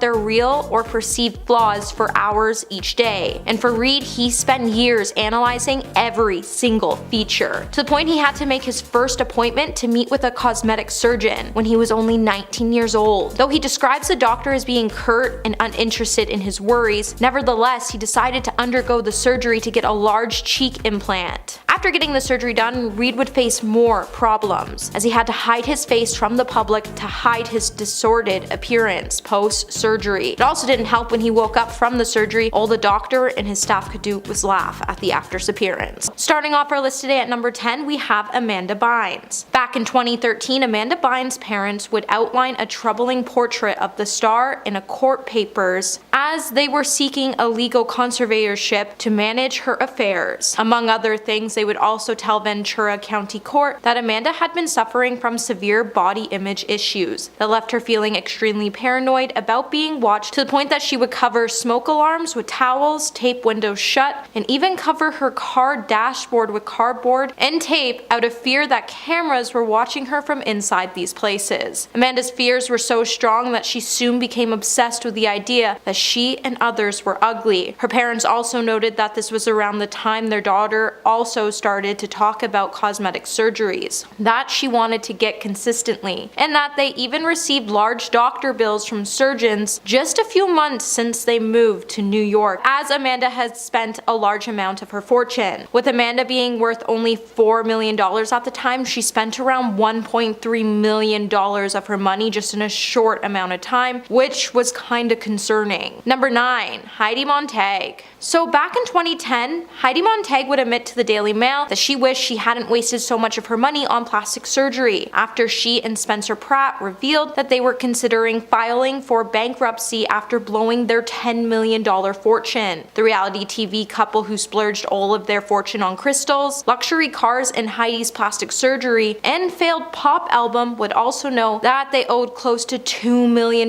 their real or perceived flaws for hours each day. And for Reed, he spent years analyzing every single feature, to the point he had to make his first appointment to meet with a cosmetic surgeon when he was only 19 years old. Though he describes the doctor as being curt and uninterested in his worries, nevertheless he decided to undergo the surgery to get a large cheek implant. After getting the surgery done, Reed would face more problems, as he had to hide his face from the public to hide his disordered appearance post-surgery. It also didn't help when he woke up from the surgery, all the doctor and his staff could do was laugh at the actor's appearance. Starting off our list today at number 10, we have Amanda Bynes. Back in 2013, Amanda Bynes' parents would outline a troubling portrait of the star in a court papers as they were seeking a legal conservatorship to manage her affairs. Among other things, they would also tell Ventura County Court that Amanda had been suffering from severe body image issues that left her feeling extremely paranoid about being watched, to the point that she would cover smoke alarms with towels, tape windows shut, and even cover her car dashboard with cardboard and tape out of fear that cameras were watching her from inside these places. Amanda's fears were so strong that she soon became obsessed with the idea that she and others were ugly. Her parents also noted that this was around the time their daughter also started to talk about cosmetic surgeries that she wanted to get consistently, and that they even received large doctor bills from surgeons just a few months since they moved to New York, as Amanda had spent a large amount of her fortune. With Amanda being worth only $4 million at the time, she spent around $1.3 million of her money just in a short amount of time, which was kinda concerning. Number 9. Heidi Montag. So back in 2010, Heidi Montag would admit to the Daily Mail that she wished she hadn't wasted so much of her money on plastic surgery, after she and Spencer Pratt revealed that they were considering filing for bankruptcy after blowing their $10 million fortune. The reality TV couple who splurged all of their fortune on crystals, luxury cars, and Heidi's plastic surgery and failed pop album would also know that they owed close to $2 million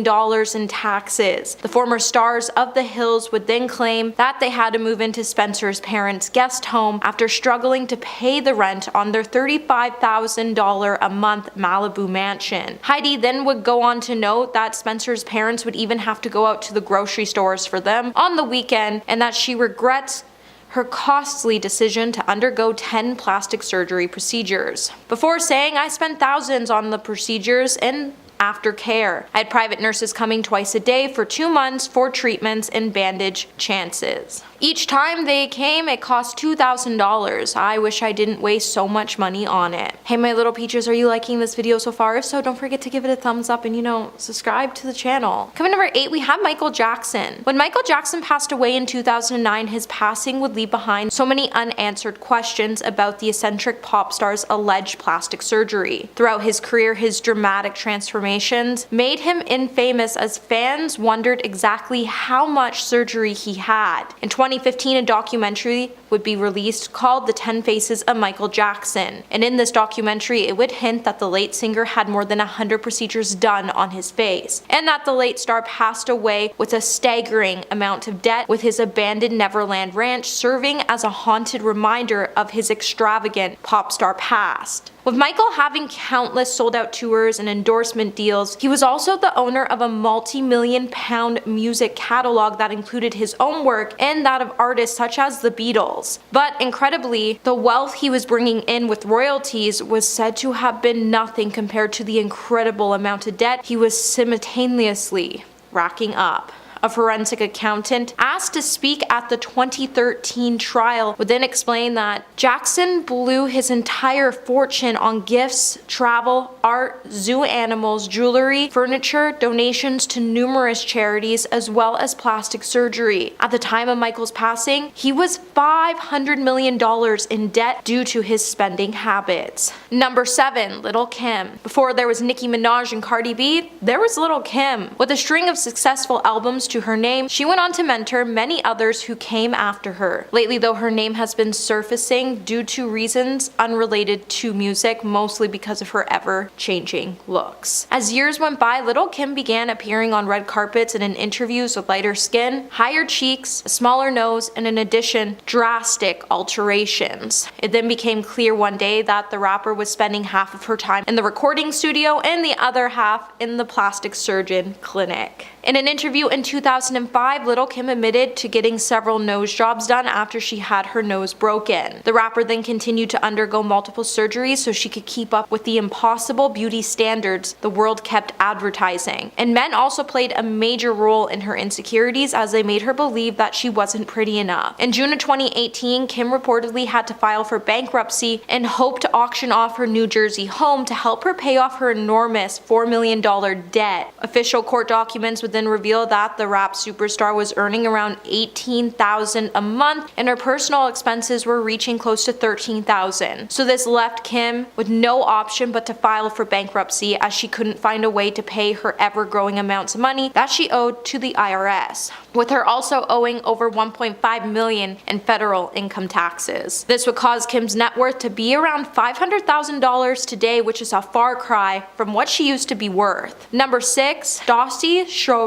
in taxes. The former stars of The Hills would then claim that they had to move into Spencer's parents' guest home after struggling to pay the rent on their $35,000 a month Malibu mansion. Heidi then would go on to note that Spencer's parents would even have to go out to the grocery stores for them on the weekend, and that she regrets her costly decision to undergo 10 plastic surgery procedures. Before saying, "I spent thousands on the procedures and aftercare. I had private nurses coming twice a day for 2 months for treatments and bandage chances. Each time they came, it cost $2,000. I wish I didn't waste so much money on it." Hey my little peaches, are you liking this video so far? If so, don't forget to give it a thumbs up and subscribe to the channel. Coming number 8, we have Michael Jackson. When Michael Jackson passed away in 2009, his passing would leave behind so many unanswered questions about the eccentric pop star's alleged plastic surgery. Throughout his career, his dramatic transformations made him infamous, as fans wondered exactly how much surgery he had. In 2015, a documentary would be released called The 10 Faces of Michael Jackson, and in this documentary it would hint that the late singer had more than 100 procedures done on his face, and that the late star passed away with a staggering amount of debt, with his abandoned Neverland ranch serving as a haunted reminder of his extravagant pop star past. With Michael having countless sold-out tours and endorsement deals, he was also the owner of a multi-million-pound music catalog that included his own work and that of artists such as the Beatles. But incredibly, the wealth he was bringing in with royalties was said to have been nothing compared to the incredible amount of debt he was simultaneously racking up. A forensic accountant asked to speak at the 2013 trial would then explain that Jackson blew his entire fortune on gifts, travel, art, zoo animals, jewelry, furniture, donations to numerous charities, as well as plastic surgery. At the time of Michael's passing, he was $500 million in debt due to his spending habits. Number 7. Little Kim. Before there was Nicki Minaj and Cardi B, there was Little Kim. With a string of successful albums to her name, she went on to mentor many others who came after her. Lately though, her name has been surfacing due to reasons unrelated to music, mostly because of her ever-changing looks. As years went by, Little Kim began appearing on red carpets and in interviews with lighter skin, higher cheeks, a smaller nose, and in addition, drastic alterations. It then became clear one day that the rapper was spending half of her time in the recording studio and the other half in the plastic surgeon clinic. In an interview in 2005, Little Kim admitted to getting several nose jobs done after she had her nose broken. The rapper then continued to undergo multiple surgeries so she could keep up with the impossible beauty standards the world kept advertising. And men also played a major role in her insecurities as they made her believe that she wasn't pretty enough. In June of 2018, Kim reportedly had to file for bankruptcy and hoped to auction off her New Jersey home to help her pay off her enormous $4 million debt. Official court documents would then reveal that the rap superstar was earning around $18,000 a month and her personal expenses were reaching close to $13,000. So this left Kim with no option but to file for bankruptcy as she couldn't find a way to pay her ever-growing amounts of money that she owed to the IRS, with her also owing over $1.5 million in federal income taxes. This would cause Kim's net worth to be around $500,000 today, which is a far cry from what she used to be worth. Number 6. Stassi Schroeder.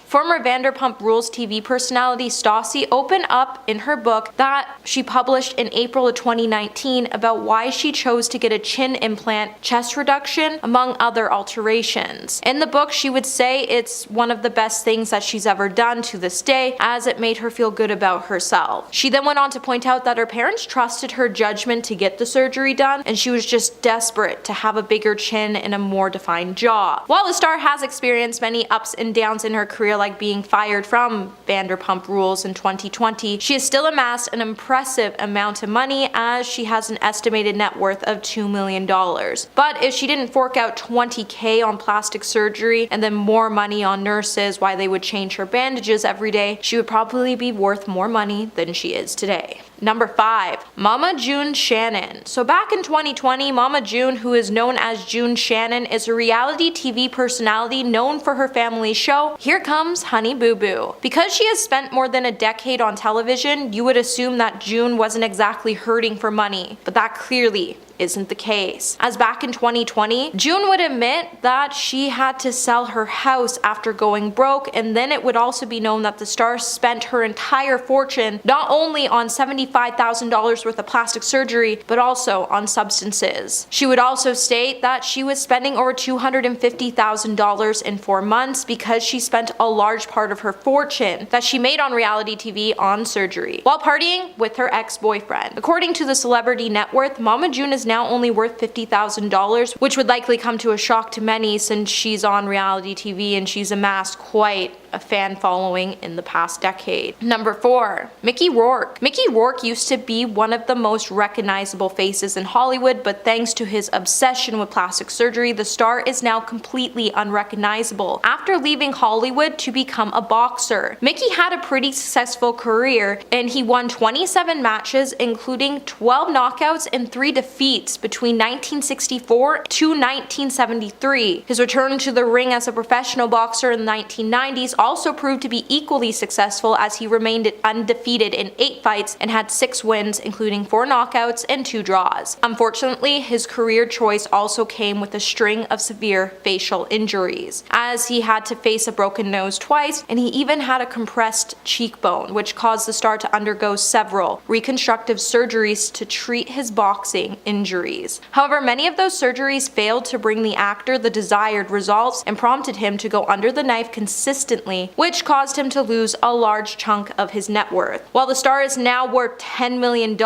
Former Vanderpump Rules TV personality Stassi opened up in her book that she published in April of 2019 about why she chose to get a chin implant, chest reduction, among other alterations. In the book, she would say it's one of the best things that she's ever done to this day, as it made her feel good about herself. She then went on to point out that her parents trusted her judgment to get the surgery done, and she was just desperate to have a bigger chin and a more defined jaw. While the star has experienced many ups and downs in her career, like being fired from Vanderpump Rules in 2020, she has still amassed an impressive amount of money, as she has an estimated net worth of $2 million. But if she didn't fork out $20,000 on plastic surgery and then more money on nurses while they would change her bandages every day, she would probably be worth more money than she is today. Number 5. Mama June Shannon. So back in 2020, Mama June, who is known as June Shannon, is a reality TV personality known for her family show, Here Comes Honey Boo Boo. Because she has spent more than a decade on television, you would assume that June wasn't exactly hurting for money, but that clearly isn't the case. As back in 2020, June would admit that she had to sell her house after going broke, and then it would also be known that the star spent her entire fortune not only on $75,000 worth of plastic surgery, but also on substances. She would also state that she was spending over $250,000 in 4 months because she spent a large part of her fortune that she made on reality TV on surgery, while partying with her ex-boyfriend. According to the celebrity net worth, Mama June is now only worth $50,000, which would likely come to a shock to many since she's on reality TV and she's amassed quite a fan following in the past decade. Number 4. Mickey Rourke. Mickey Rourke used to be one of the most recognizable faces in Hollywood, but thanks to his obsession with plastic surgery, the star is now completely unrecognizable after leaving Hollywood to become a boxer. Mickey had a pretty successful career, and he won 27 matches, including 12 knockouts and 3 defeats between 1964 to 1973. His return to the ring as a professional boxer in the 1990s also proved to be equally successful as he remained undefeated in 8 fights and had 6 wins, including 4 knockouts and 2 draws. Unfortunately, his career choice also came with a string of severe facial injuries, as he had to face a broken nose twice, and he even had a compressed cheekbone, which caused the star to undergo several reconstructive surgeries to treat his boxing injuries. However, many of those surgeries failed to bring the actor the desired results and prompted him to go under the knife consistently, which caused him to lose a large chunk of his net worth. While the star is now worth $10 million,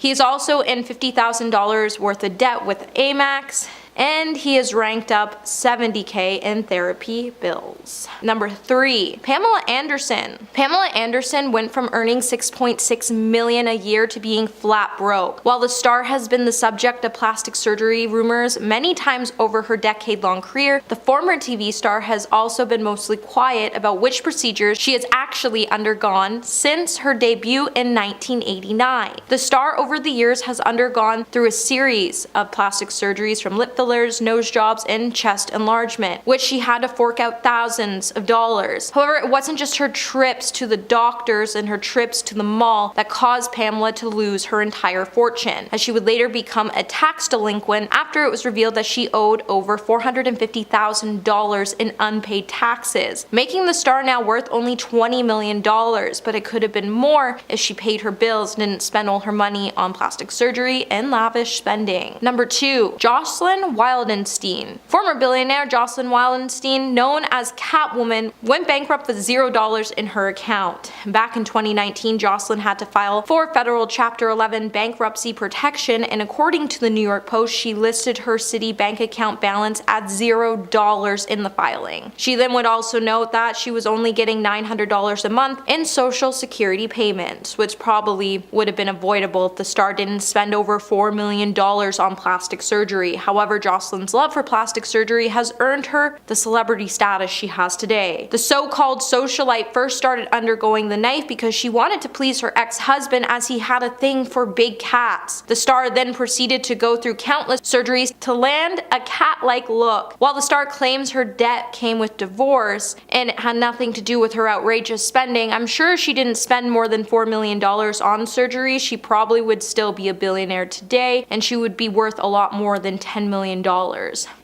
he is also in $50,000 worth of debt with Amex, and he is ranked up $70K in therapy bills. Number 3, Pamela Anderson. Pamela Anderson went from earning $6.6 million a year to being flat broke. While the star has been the subject of plastic surgery rumors many times over her decade-long career, the former TV star has also been mostly quiet about which procedures she has actually undergone since her debut in 1989. The star over the years has undergone through a series of plastic surgeries, from lip fillers, nose jobs, and chest enlargement, which she had to fork out thousands of dollars. However, it wasn't just her trips to the doctors and her trips to the mall that caused Pamela to lose her entire fortune, as she would later become a tax delinquent after it was revealed that she owed over $450,000 in unpaid taxes, making the star now worth only $20 million, but it could have been more if she paid her bills and didn't spend all her money on plastic surgery and lavish spending. Number 2, Jocelyn Wildenstein. Former billionaire Jocelyn Wildenstein, known as Catwoman, went bankrupt with $0 in her account. Back in 2019, Jocelyn had to file for federal Chapter 11 bankruptcy protection, and according to the New York Post, she listed her city bank account balance at $0 in the filing. She then would also note that she was only getting $900 a month in social security payments, which probably would have been avoidable if the star didn't spend over $4 million on plastic surgery. However, Jocelyn's love for plastic surgery has earned her the celebrity status she has today. The so-called socialite first started undergoing the knife because she wanted to please her ex-husband, as he had a thing for big cats. The star then proceeded to go through countless surgeries to land a cat-like look. While the star claims her debt came with divorce and it had nothing to do with her outrageous spending, I'm sure she didn't spend more than $4 million on surgery. She probably would still be a billionaire today, and she would be worth a lot more than $10 million.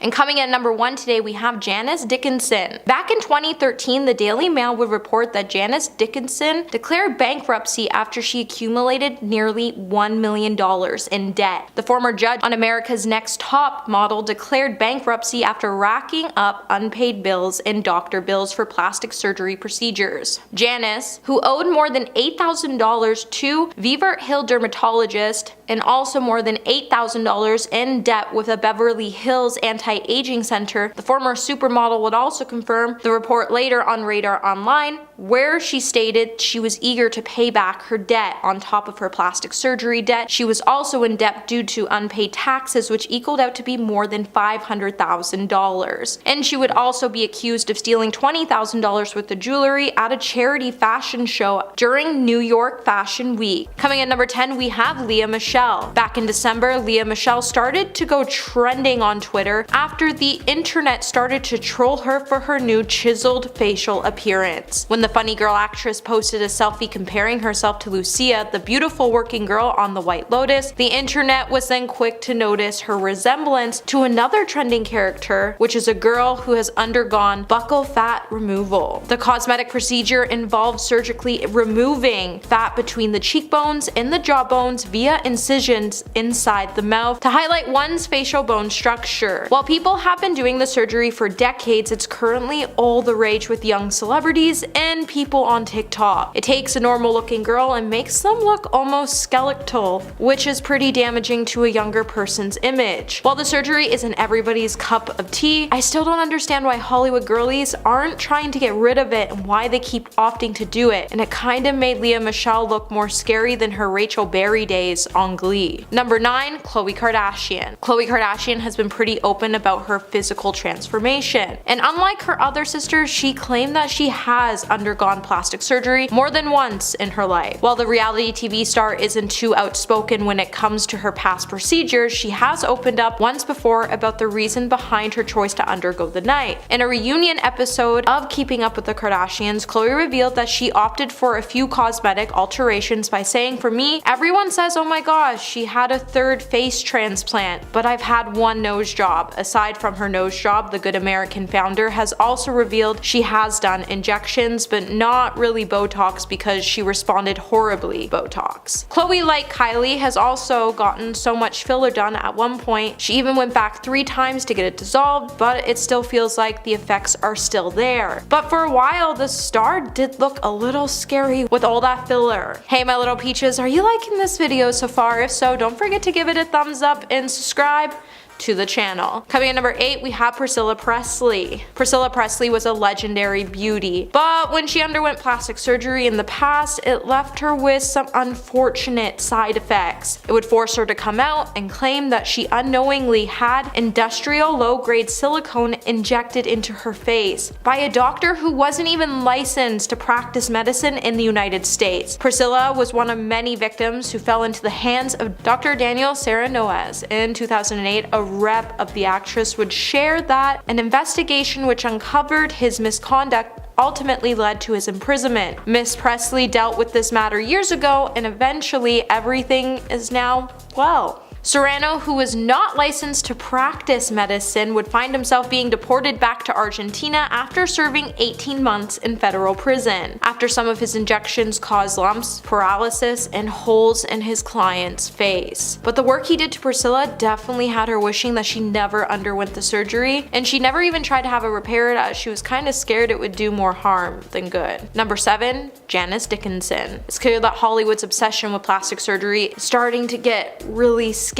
And coming at number 1 today, we have Janice Dickinson. Back in 2013, the Daily Mail would report that Janice Dickinson declared bankruptcy after she accumulated nearly $1 million in debt. The former judge on America's Next Top Model declared bankruptcy after racking up unpaid bills and doctor bills for plastic surgery procedures. Janice, who owed more than $8,000 to Vevert Hill dermatologist and also more than $8,000 in debt with a Beverly Hills anti-aging center, the former supermodel would also confirm the report later on Radar Online, where she stated she was eager to pay back her debt. On top of her plastic surgery debt, she was also in debt due to unpaid taxes, which equaled out to be more than $500,000. And she would also be accused of stealing $20,000 worth of jewelry at a charity fashion show during New York Fashion Week. Coming at number 10, we have Lea Michele. Back in December, Lea Michele started to go trending on Twitter after the internet started to troll her for her new chiseled facial appearance. When the funny girl actress posted a selfie comparing herself to Lucia, the beautiful working girl on The White Lotus, the internet was then quick to notice her resemblance to another trending character, which is a girl who has undergone buccal fat removal. The cosmetic procedure involved surgically removing fat between the cheekbones and the jawbones via incisions inside the mouth to highlight one's facial bone structure. While people have been doing the surgery for decades, it's currently all the rage with young celebrities and people on TikTok. It takes a normal looking girl and makes them look almost skeletal, which is pretty damaging to a younger person's image. While the surgery isn't everybody's cup of tea, I still don't understand why Hollywood girlies aren't trying to get rid of it and why they keep opting to do it, and it kinda made Lea Michele look more scary than her Rachel Berry days on Glee. Number 9, Khloe Kardashian. Khloe Kardashian has been pretty open about her physical transformation. And unlike her other sisters, she claimed that she has undergone plastic surgery more than once in her life. While the reality TV star isn't too outspoken when it comes to her past procedures, she has opened up once before about the reason behind her choice to undergo the knife. In a reunion episode of Keeping Up with the Kardashians, Khloe revealed that she opted for a few cosmetic alterations by saying, "For me, everyone says, oh my gosh, she had a third face transplant, but I've had one nose job." Aside from her nose job, the Good American founder has also revealed she has done injections, but not really Botox because she responded horribly Botox. Khloe, like Kylie, has also gotten so much filler done at one point. She even went back 3 times to get it dissolved, but it still feels like the effects are still there. But for a while, the star did look a little scary with all that filler. Hey my little peaches, are you liking this video so far? If so, don't forget to give it a thumbs up and subscribe to the channel. Coming at number 8, we have Priscilla Presley. Priscilla Presley was a legendary beauty, but when she underwent plastic surgery in the past, it left her with some unfortunate side effects. It would force her to come out and claim that she unknowingly had industrial low-grade silicone injected into her face by a doctor who wasn't even licensed to practice medicine in the United States. Priscilla was one of many victims who fell into the hands of Dr. Daniel Serranoez. In 2008, a rep of the actress would share that an investigation which uncovered his misconduct ultimately led to his imprisonment. Miss Presley dealt with this matter years ago, and eventually everything is now well. Serrano, who was not licensed to practice medicine, would find himself being deported back to Argentina after serving 18 months in federal prison, after some of his injections caused lumps, paralysis, and holes in his client's face. But the work he did to Priscilla definitely had her wishing that she never underwent the surgery, and she never even tried to have it repaired as she was kind of scared it would do more harm than good. Number 7, Janice Dickinson. It's clear that Hollywood's obsession with plastic surgery is starting to get really scary.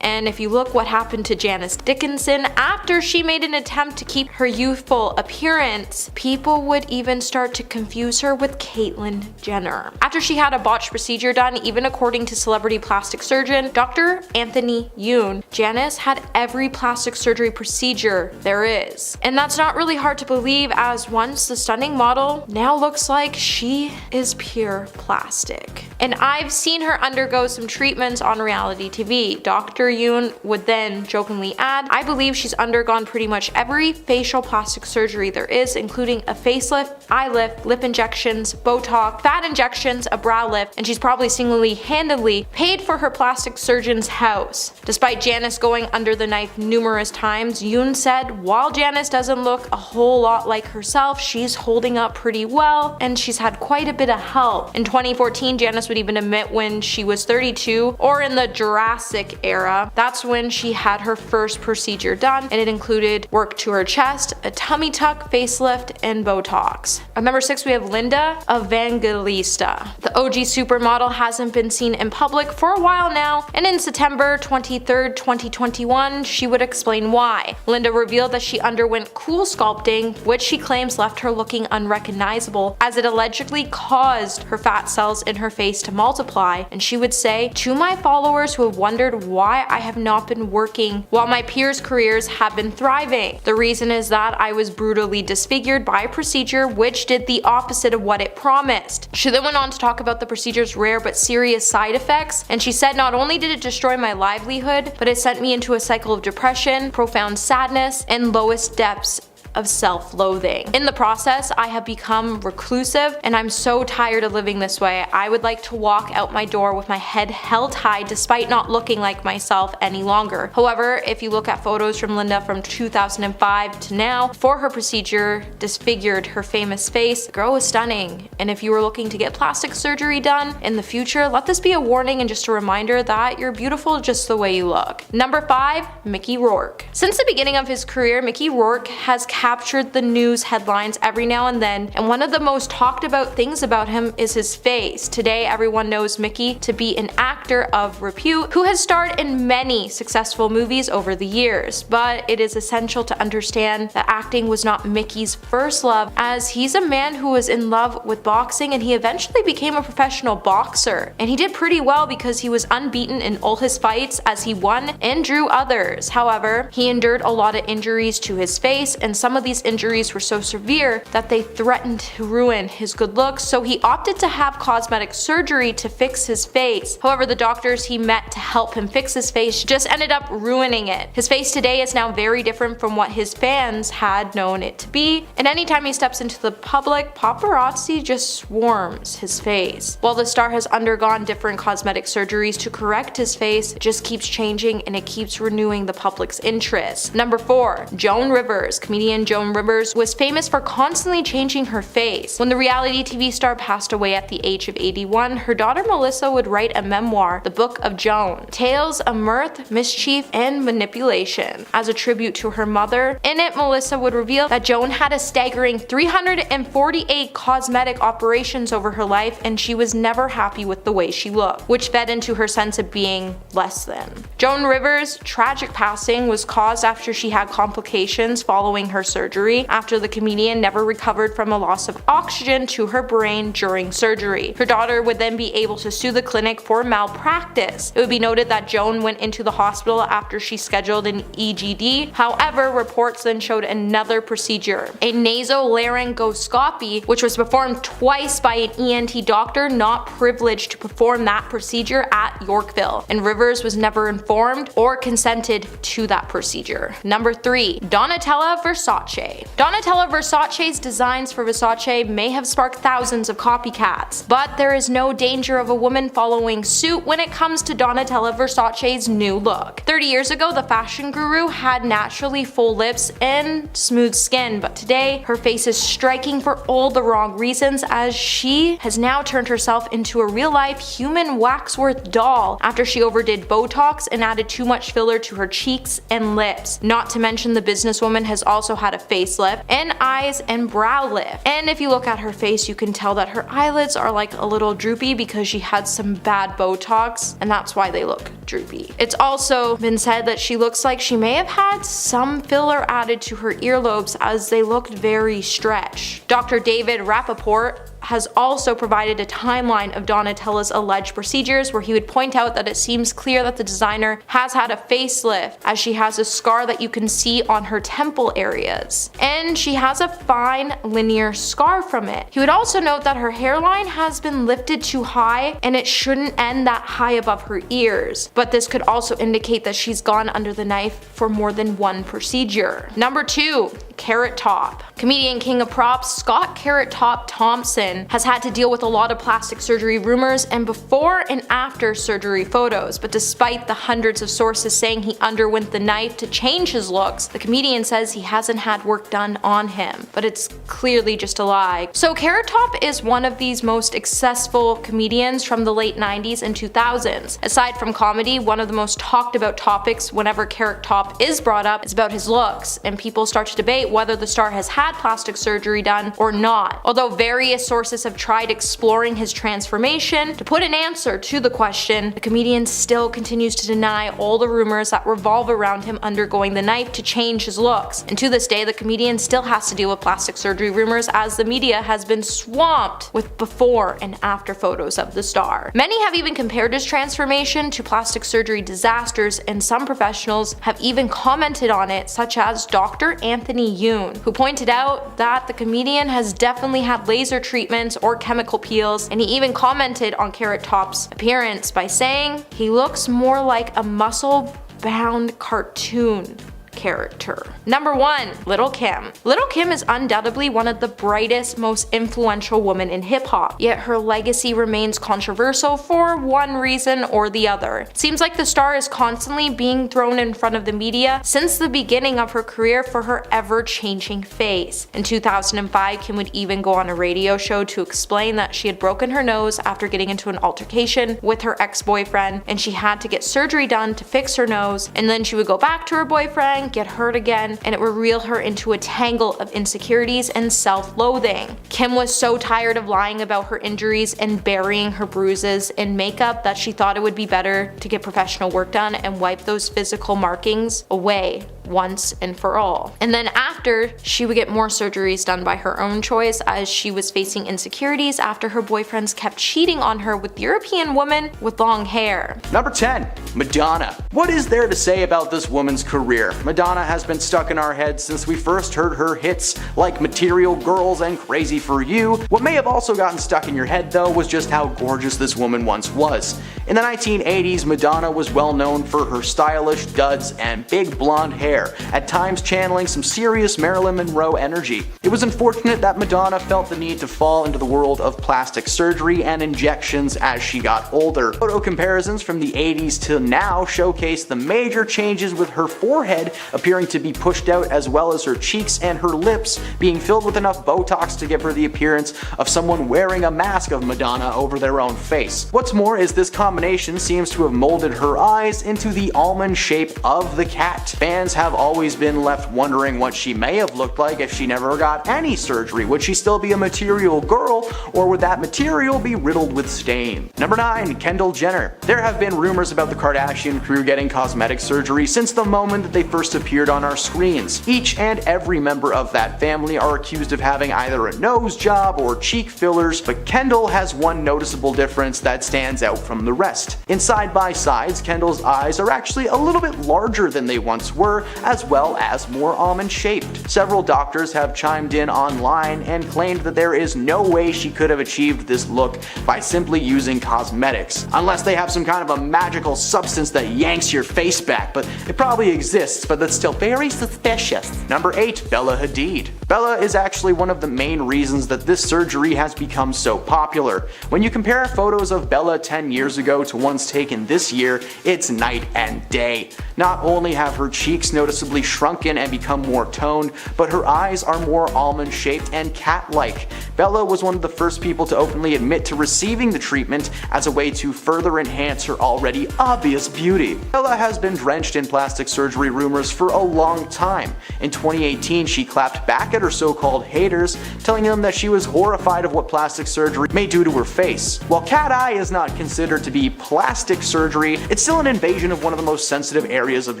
And if you look what happened to Janice Dickinson after she made an attempt to keep her youthful appearance, people would even start to confuse her with Caitlyn Jenner. After she had a botched procedure done, even according to celebrity plastic surgeon Dr. Anthony Yoon, Janice had every plastic surgery procedure there is. And that's not really hard to believe, as once the stunning model now looks like she is pure plastic. And I've seen her undergo some treatments on reality TV. Dr. Yoon would then jokingly add, "I believe she's undergone pretty much every facial plastic surgery there is, including a facelift, eye lift, lip injections, Botox, fat injections, a brow lift, and she's probably single-handedly paid for her plastic surgeon's house." Despite Janice going under the knife numerous times, Yoon said, while Janice doesn't look a whole lot like herself, she's holding up pretty well, and she's had quite a bit of help. In 2014, Janice would even admit when she was 32, or in the Jurassic era, that's when she had her first procedure done, and it included work to her chest, a tummy tuck, facelift, and Botox. At number 6, we have Linda Evangelista. The OG supermodel hasn't been seen in public for a while now, and in September 23rd, 2021, she would explain why. Linda revealed that she underwent cool sculpting, which she claims left her looking unrecognizable, as it allegedly caused her fat cells in her face to multiply. And she would say, "To my followers who have wondered why I have not been working while my peers' careers have been thriving, the reason is that I was brutally disfigured by a procedure which did the opposite of what it promised." She then went on to talk about the procedure's rare but serious side effects, and she said, "Not only did it destroy my livelihood, but it sent me into a cycle of depression, profound sadness, and lowest depths of self-loathing. In the process, I have become reclusive, and I'm so tired of living this way. I would like to walk out my door with my head held high despite not looking like myself any longer." However, if you look at photos from Linda from 2005 to now, before her procedure disfigured her famous face, the girl was stunning. And if you were looking to get plastic surgery done in the future, let this be a warning and just a reminder that you're beautiful just the way you look. Number 5, Mickey Rourke. Since the beginning of his career, Mickey Rourke has captured the news headlines every now and then, and one of the most talked about things about him is his face. Today, everyone knows Mickey to be an actor of repute who has starred in many successful movies over the years, but it is essential to understand that acting was not Mickey's first love, as he's a man who was in love with boxing and he eventually became a professional boxer. And he did pretty well because he was unbeaten in all his fights as he won and drew others. However, he endured a lot of injuries to his face, and some of these injuries were so severe that they threatened to ruin his good looks, so he opted to have cosmetic surgery to fix his face. However, the doctors he met to help him fix his face just ended up ruining it. His face today is now very different from what his fans had known it to be, and anytime he steps into the public, paparazzi just swarms his face. While the star has undergone different cosmetic surgeries to correct his face, it just keeps changing and it keeps renewing the public's interest. Number 4. Joan Rivers. Comedian Joan Rivers was famous for constantly changing her face. When the reality TV star passed away at the age of 81, her daughter Melissa would write a memoir, The Book of Joan, tales of mirth, mischief, and manipulation. As a tribute to her mother, in it Melissa would reveal that Joan had a staggering 348 cosmetic operations over her life, and she was never happy with the way she looked, which fed into her sense of being less than. Joan Rivers' tragic passing was caused after she had complications following her surgery, after the comedian never recovered from a loss of oxygen to her brain during surgery. Her daughter would then be able to sue the clinic for malpractice. It would be noted that Joan went into the hospital after she scheduled an EGD. However, reports then showed another procedure, a nasolaryngoscopy, which was performed twice by an ENT doctor not privileged to perform that procedure at Yorkville, and Rivers was never informed or consented to that procedure. Number 3. Donatella Versace. Donatella Versace's designs for Versace may have sparked thousands of copycats, but there is no danger of a woman following suit when it comes to Donatella Versace's new look. 30 years ago, the fashion guru had naturally full lips and smooth skin, but today her face is striking for all the wrong reasons, as she has now turned herself into a real-life human waxwork doll after she overdid Botox and added too much filler to her cheeks and lips. Not to mention, the businesswoman has also had a facelift and eyes and brow lift. And if you look at her face, you can tell that her eyelids are like a little droopy because she had some bad Botox, and that's why they look droopy. It's also been said that she looks like she may have had some filler added to her earlobes, as they looked very stretched. Dr. David Rappaport has also provided a timeline of Donatella's alleged procedures, where he would point out that it seems clear that the designer has had a facelift, as she has a scar that you can see on her temple areas, and she has a fine linear scar from it. He would also note that her hairline has been lifted too high and it shouldn't end that high above her ears, but this could also indicate that she's gone under the knife for more than one procedure. Number 2. Carrot Top. Comedian king of props Scott Carrot Top Thompson has had to deal with a lot of plastic surgery rumors and before and after surgery photos, but despite the hundreds of sources saying he underwent the knife to change his looks, the comedian says he hasn't had work done on him, but it's clearly just a lie. So Carrot Top is one of these most successful comedians from the late 90s and 2000s. Aside from comedy, one of the most talked about topics whenever Carrot Top is brought up is about his looks, and people start to debate whether the star has had plastic surgery done or not. Although various sources have tried exploring his transformation to put an answer to the question, the comedian still continues to deny all the rumors that revolve around him undergoing the knife to change his looks. And to this day, the comedian still has to deal with plastic surgery rumors, as the media has been swamped with before and after photos of the star. Many have even compared his transformation to plastic surgery disasters, and some professionals have even commented on it, such as Dr. Anthony Yoon, who pointed out that the comedian has definitely had laser treatments or chemical peels, and he even commented on Carrot Top's appearance by saying he looks more like a muscle-bound cartoon character. Number 1. Lil' Kim. Lil' Kim is undoubtedly one of the brightest, most influential women in hip-hop, yet her legacy remains controversial for one reason or the other. It seems like the star is constantly being thrown in front of the media since the beginning of her career for her ever-changing face. In 2005, Kim would even go on a radio show to explain that she had broken her nose after getting into an altercation with her ex-boyfriend, and she had to get surgery done to fix her nose, and then she would go back to her boyfriend, get hurt again, and it would reel her into a tangle of insecurities and self-loathing. Kim was so tired of lying about her injuries and burying her bruises in makeup that she thought it would be better to get professional work done and wipe those physical markings away once and for all. And then after, she would get more surgeries done by her own choice as she was facing insecurities after her boyfriends kept cheating on her with European women with long hair. Number 10. Madonna. What is there to say about this woman's career? Madonna has been stuck in our heads since we first heard her hits like Material Girls and Crazy for You. What may have also gotten stuck in your head though was just how gorgeous this woman once was. In the 1980s, Madonna was well known for her stylish duds and big blonde hair, at times channeling some serious Marilyn Monroe energy. It was unfortunate that Madonna felt the need to fall into the world of plastic surgery and injections as she got older. Photo comparisons from the 80s to now showcase the major changes, with her forehead appearing to be pushed out as well as her cheeks and her lips being filled with enough Botox to give her the appearance of someone wearing a mask of Madonna over their own face. What's more is this combination seems to have molded her eyes into the almond shape of the cat. Fans have always been left wondering what she may have looked like if she never got any surgery. Would she still be a material girl, or would that material be riddled with stain? Number 9. Kendall Jenner. There have been rumors about the Kardashian crew getting cosmetic surgery since the moment that they first appeared on our screens. Each and every member of that family are accused of having either a nose job or cheek fillers, but Kendall has one noticeable difference that stands out from the rest. In side-by-sides, Kendall's eyes are actually a little bit larger than they once were, as well as more almond-shaped. Several doctors have chimed in online and claimed that there is no way she could have achieved this look by simply using cosmetics, unless they have some kind of a magical substance that yanks your face back, but it probably exists, but that's still very suspicious. Number 8. Bella Hadid. Bella is actually one of the main reasons that this surgery has become so popular. When you compare photos of Bella 10 years ago to ones taken this year, it's night and day. Not only have her cheeks noticeably shrunken and become more toned, but her eyes are more almond-shaped and cat-like. Bella was one of the first people to openly admit to receiving the treatment as a way to further enhance her already obvious beauty. Bella has been drenched in plastic surgery rumors for a long time. In 2018, she clapped back at her so-called haters, telling them that she was horrified of what plastic surgery may do to her face. While cat eye is not considered to be plastic surgery, it's still an invasion of one of the most sensitive areas of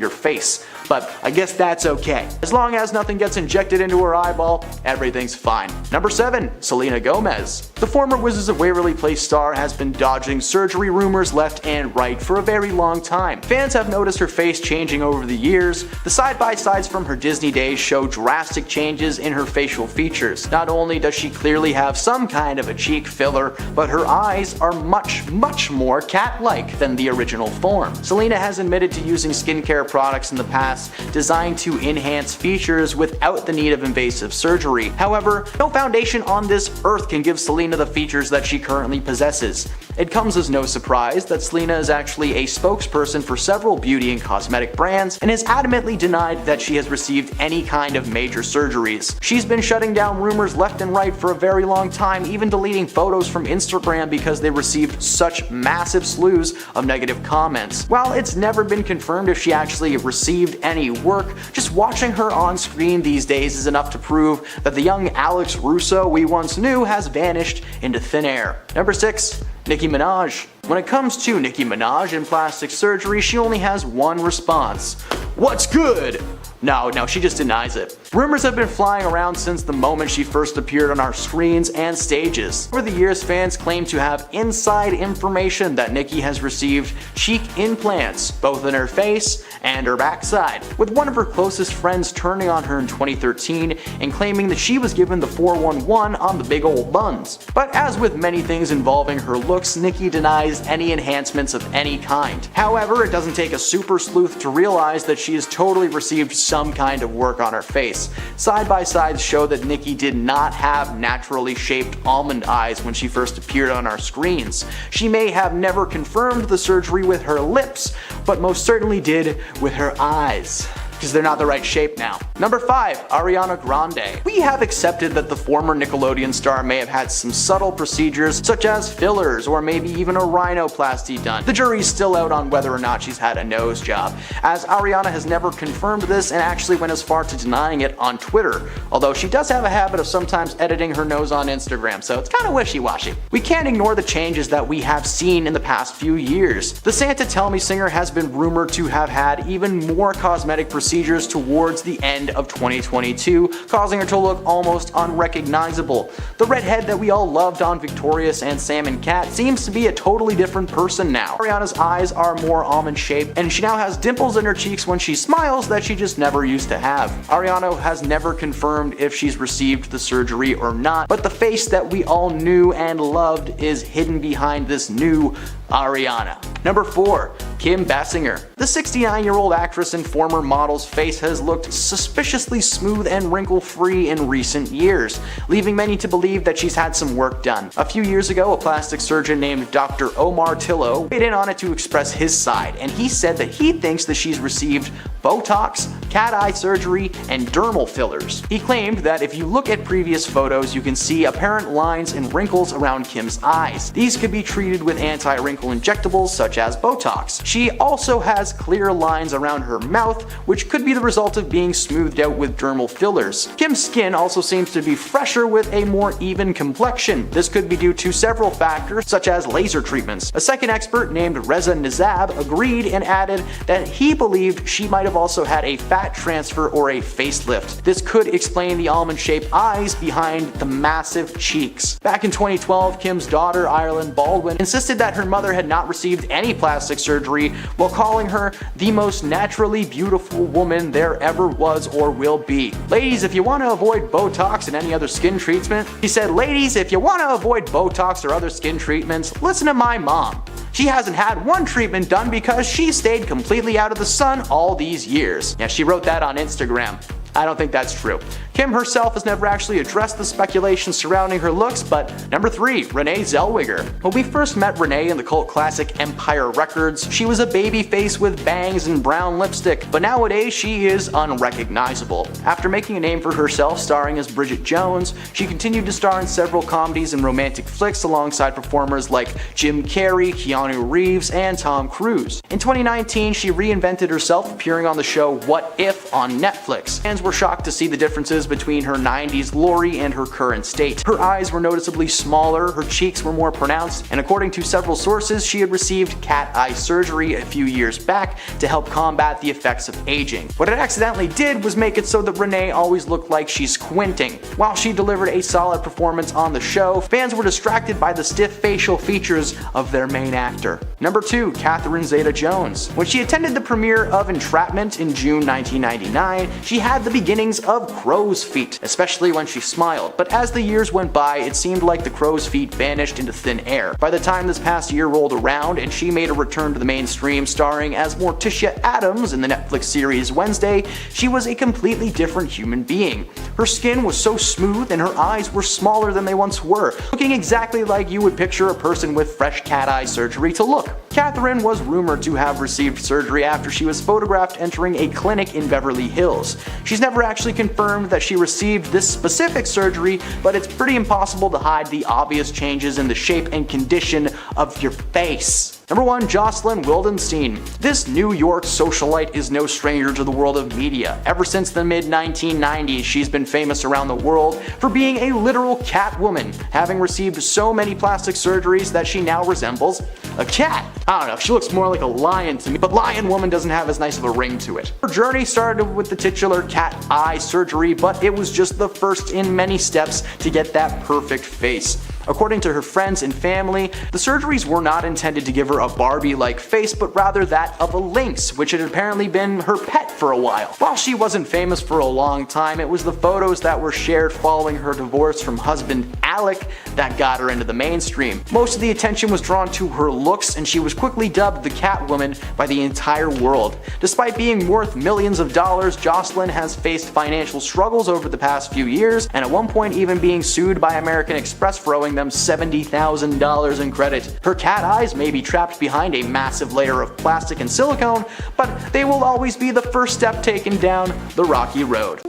your face. But I guess that's okay. As long as nothing gets injected into her eyeball, everything's fine. Number 7. Selena Gomez. The former Wizards of Waverly Place star has been dodging surgery rumors left and right for a very long time. Fans have noticed her face changing over the years. The side-by-sides from her Disney days show drastic changes in her facial features. Not only does she clearly have some kind of a cheek filler, but her eyes are much more cat-like than the original form. Selena has admitted to using skincare products in the past designed to enhance features without the need of invasive surgery. However, no foundation on this earth can give Selena the features that she currently possesses. It comes as no surprise that Selena is actually a spokesperson for several beauty and cosmetic brands and has adamantly denied that she has received any kind of major surgeries. She's been shutting down rumors left and right for a very long time, even deleting photos from Instagram because they received such massive slews of negative comments. While it's never been confirmed if she actually received any work, just watching her on screen these days is enough to prove that the young Alex Russo we once knew has vanished into thin air. Number 6. Nicki Minaj. When it comes to Nicki Minaj and plastic surgery, she only has one response. What's good? No, she just denies it. Rumors have been flying around since the moment she first appeared on our screens and stages. Over the years, fans claim to have inside information that Nicki has received cheek implants, both in her face and her backside, with one of her closest friends turning on her in 2013 and claiming that she was given the 411 on the big old buns. But as with many things involving her looks, Nicki denies any enhancements of any kind. However, it doesn't take a super sleuth to realize that she has totally received some kind of work on her face. Side-by-sides show that Nicki did not have naturally shaped almond eyes when she first appeared on our screens. She may have never confirmed the surgery with her lips, but most certainly did with her eyes. because they're not the right shape now. Number 5. Ariana Grande. We have accepted that the former Nickelodeon star may have had some subtle procedures such as fillers or maybe even a rhinoplasty done. The jury's still out on whether or not she's had a nose job, as Ariana has never confirmed this and actually went as far to denying it on Twitter, although she does have a habit of sometimes editing her nose on Instagram, so it's kinda wishy-washy. We can't ignore the changes that we have seen in the past few years. The Santa Tell Me singer has been rumored to have had even more cosmetic procedures towards the end of 2022, causing her to look almost unrecognizable. The redhead that we all loved on Victorious and Sam and Cat seems to be a totally different person now. Ariana's eyes are more almond shaped, and she now has dimples in her cheeks when she smiles that she just never used to have. Ariana has never confirmed if she's received the surgery or not, but the face that we all knew and loved is hidden behind this new Ariana. Number 4. Kim Basinger. The 69-year-old actress and former model's face has looked suspiciously smooth and wrinkle-free in recent years, leaving many to believe that she's had some work done. A few years ago, a plastic surgeon named Dr. Omar Tillo weighed in on it to express his side, and he said that he thinks that she's received Botox, cat eye surgery, and dermal fillers. He claimed that if you look at previous photos, you can see apparent lines and wrinkles around Kim's eyes. These could be treated with anti-wrinkle injectables such as Botox. She also has clear lines around her mouth, which could be the result of being smoothed out with dermal fillers. Kim's skin also seems to be fresher with a more even complexion. This could be due to several factors such as laser treatments. A second expert named Reza Nizab agreed and added that he believed she might have also had a fat transfer or a facelift. This could explain the almond-shaped eyes behind the massive cheeks. Back in 2012, Kim's daughter, Ireland Baldwin, insisted that her mother had not received any plastic surgery while calling her the most naturally beautiful woman there ever was or will be. Ladies, if you want to avoid Botox and any other skin treatment, he said, ladies, if you want to avoid Botox or other skin treatments, listen to my mom. She hasn't had one treatment done because she stayed completely out of the sun all these years. Yeah, she wrote that on Instagram. I don't think that's true. Kim herself has never actually addressed the speculation surrounding her looks, but number 3, Renee Zellweger. When we first met Renee in the cult classic Empire Records, she was a baby face with bangs and brown lipstick, but nowadays she is unrecognizable. After making a name for herself starring as Bridget Jones, she continued to star in several comedies and romantic flicks alongside performers like Jim Carrey, Keanu Reeves, and Tom Cruise. In 2019, she reinvented herself, appearing on the show What If on Netflix. Fans were shocked to see the differences between her 90s glory and her current state. Her eyes were noticeably smaller, her cheeks were more pronounced, and according to several sources, she had received cat eye surgery a few years back to help combat the effects of aging. What it accidentally did was make it so that Renee always looked like she's squinting. While she delivered a solid performance on the show, fans were distracted by the stiff facial features of their main actor. Number 2, Catherine Zeta-Jones. When she attended the premiere of Entrapment in June 1999, she had the beginnings of crow's feet, especially when she smiled, but as the years went by, it seemed like the crow's feet vanished into thin air. By the time this past year rolled around and she made a return to the mainstream starring as Morticia Addams in the Netflix series Wednesday, she was a completely different human being. Her skin was so smooth and her eyes were smaller than they once were, looking exactly like you would picture a person with fresh cat eye surgery to look. Catherine was rumored to have received surgery after she was photographed entering a clinic in Beverly Hills. She's never actually confirmed that she received this specific surgery, but it's pretty impossible to hide the obvious changes in the shape and condition of your face. Number 1, Jocelyn Wildenstein. This New York socialite is no stranger to the world of media. Ever since the mid-1990s, she's been famous around the world for being a literal cat woman, having received so many plastic surgeries that she now resembles a cat. I don't know, she looks more like a lion to me, but lion woman doesn't have as nice of a ring to it. Her journey started with the titular cat eye surgery, but it was just the first in many steps to get that perfect face. According to her friends and family, the surgeries were not intended to give her a Barbie-like face, but rather that of a lynx, which had apparently been her pet for a while. While she wasn't famous for a long time, it was the photos that were shared following her divorce from husband Alec that got her into the mainstream. Most of the attention was drawn to her looks, and she was quickly dubbed the Catwoman by the entire world. Despite being worth millions of dollars, Jocelyn has faced financial struggles over the past few years, and at one point even being sued by American Express for owing throwing them $70,000 in credit. Her cat eyes may be trapped behind a massive layer of plastic and silicone, but they will always be the first step taken down the rocky road.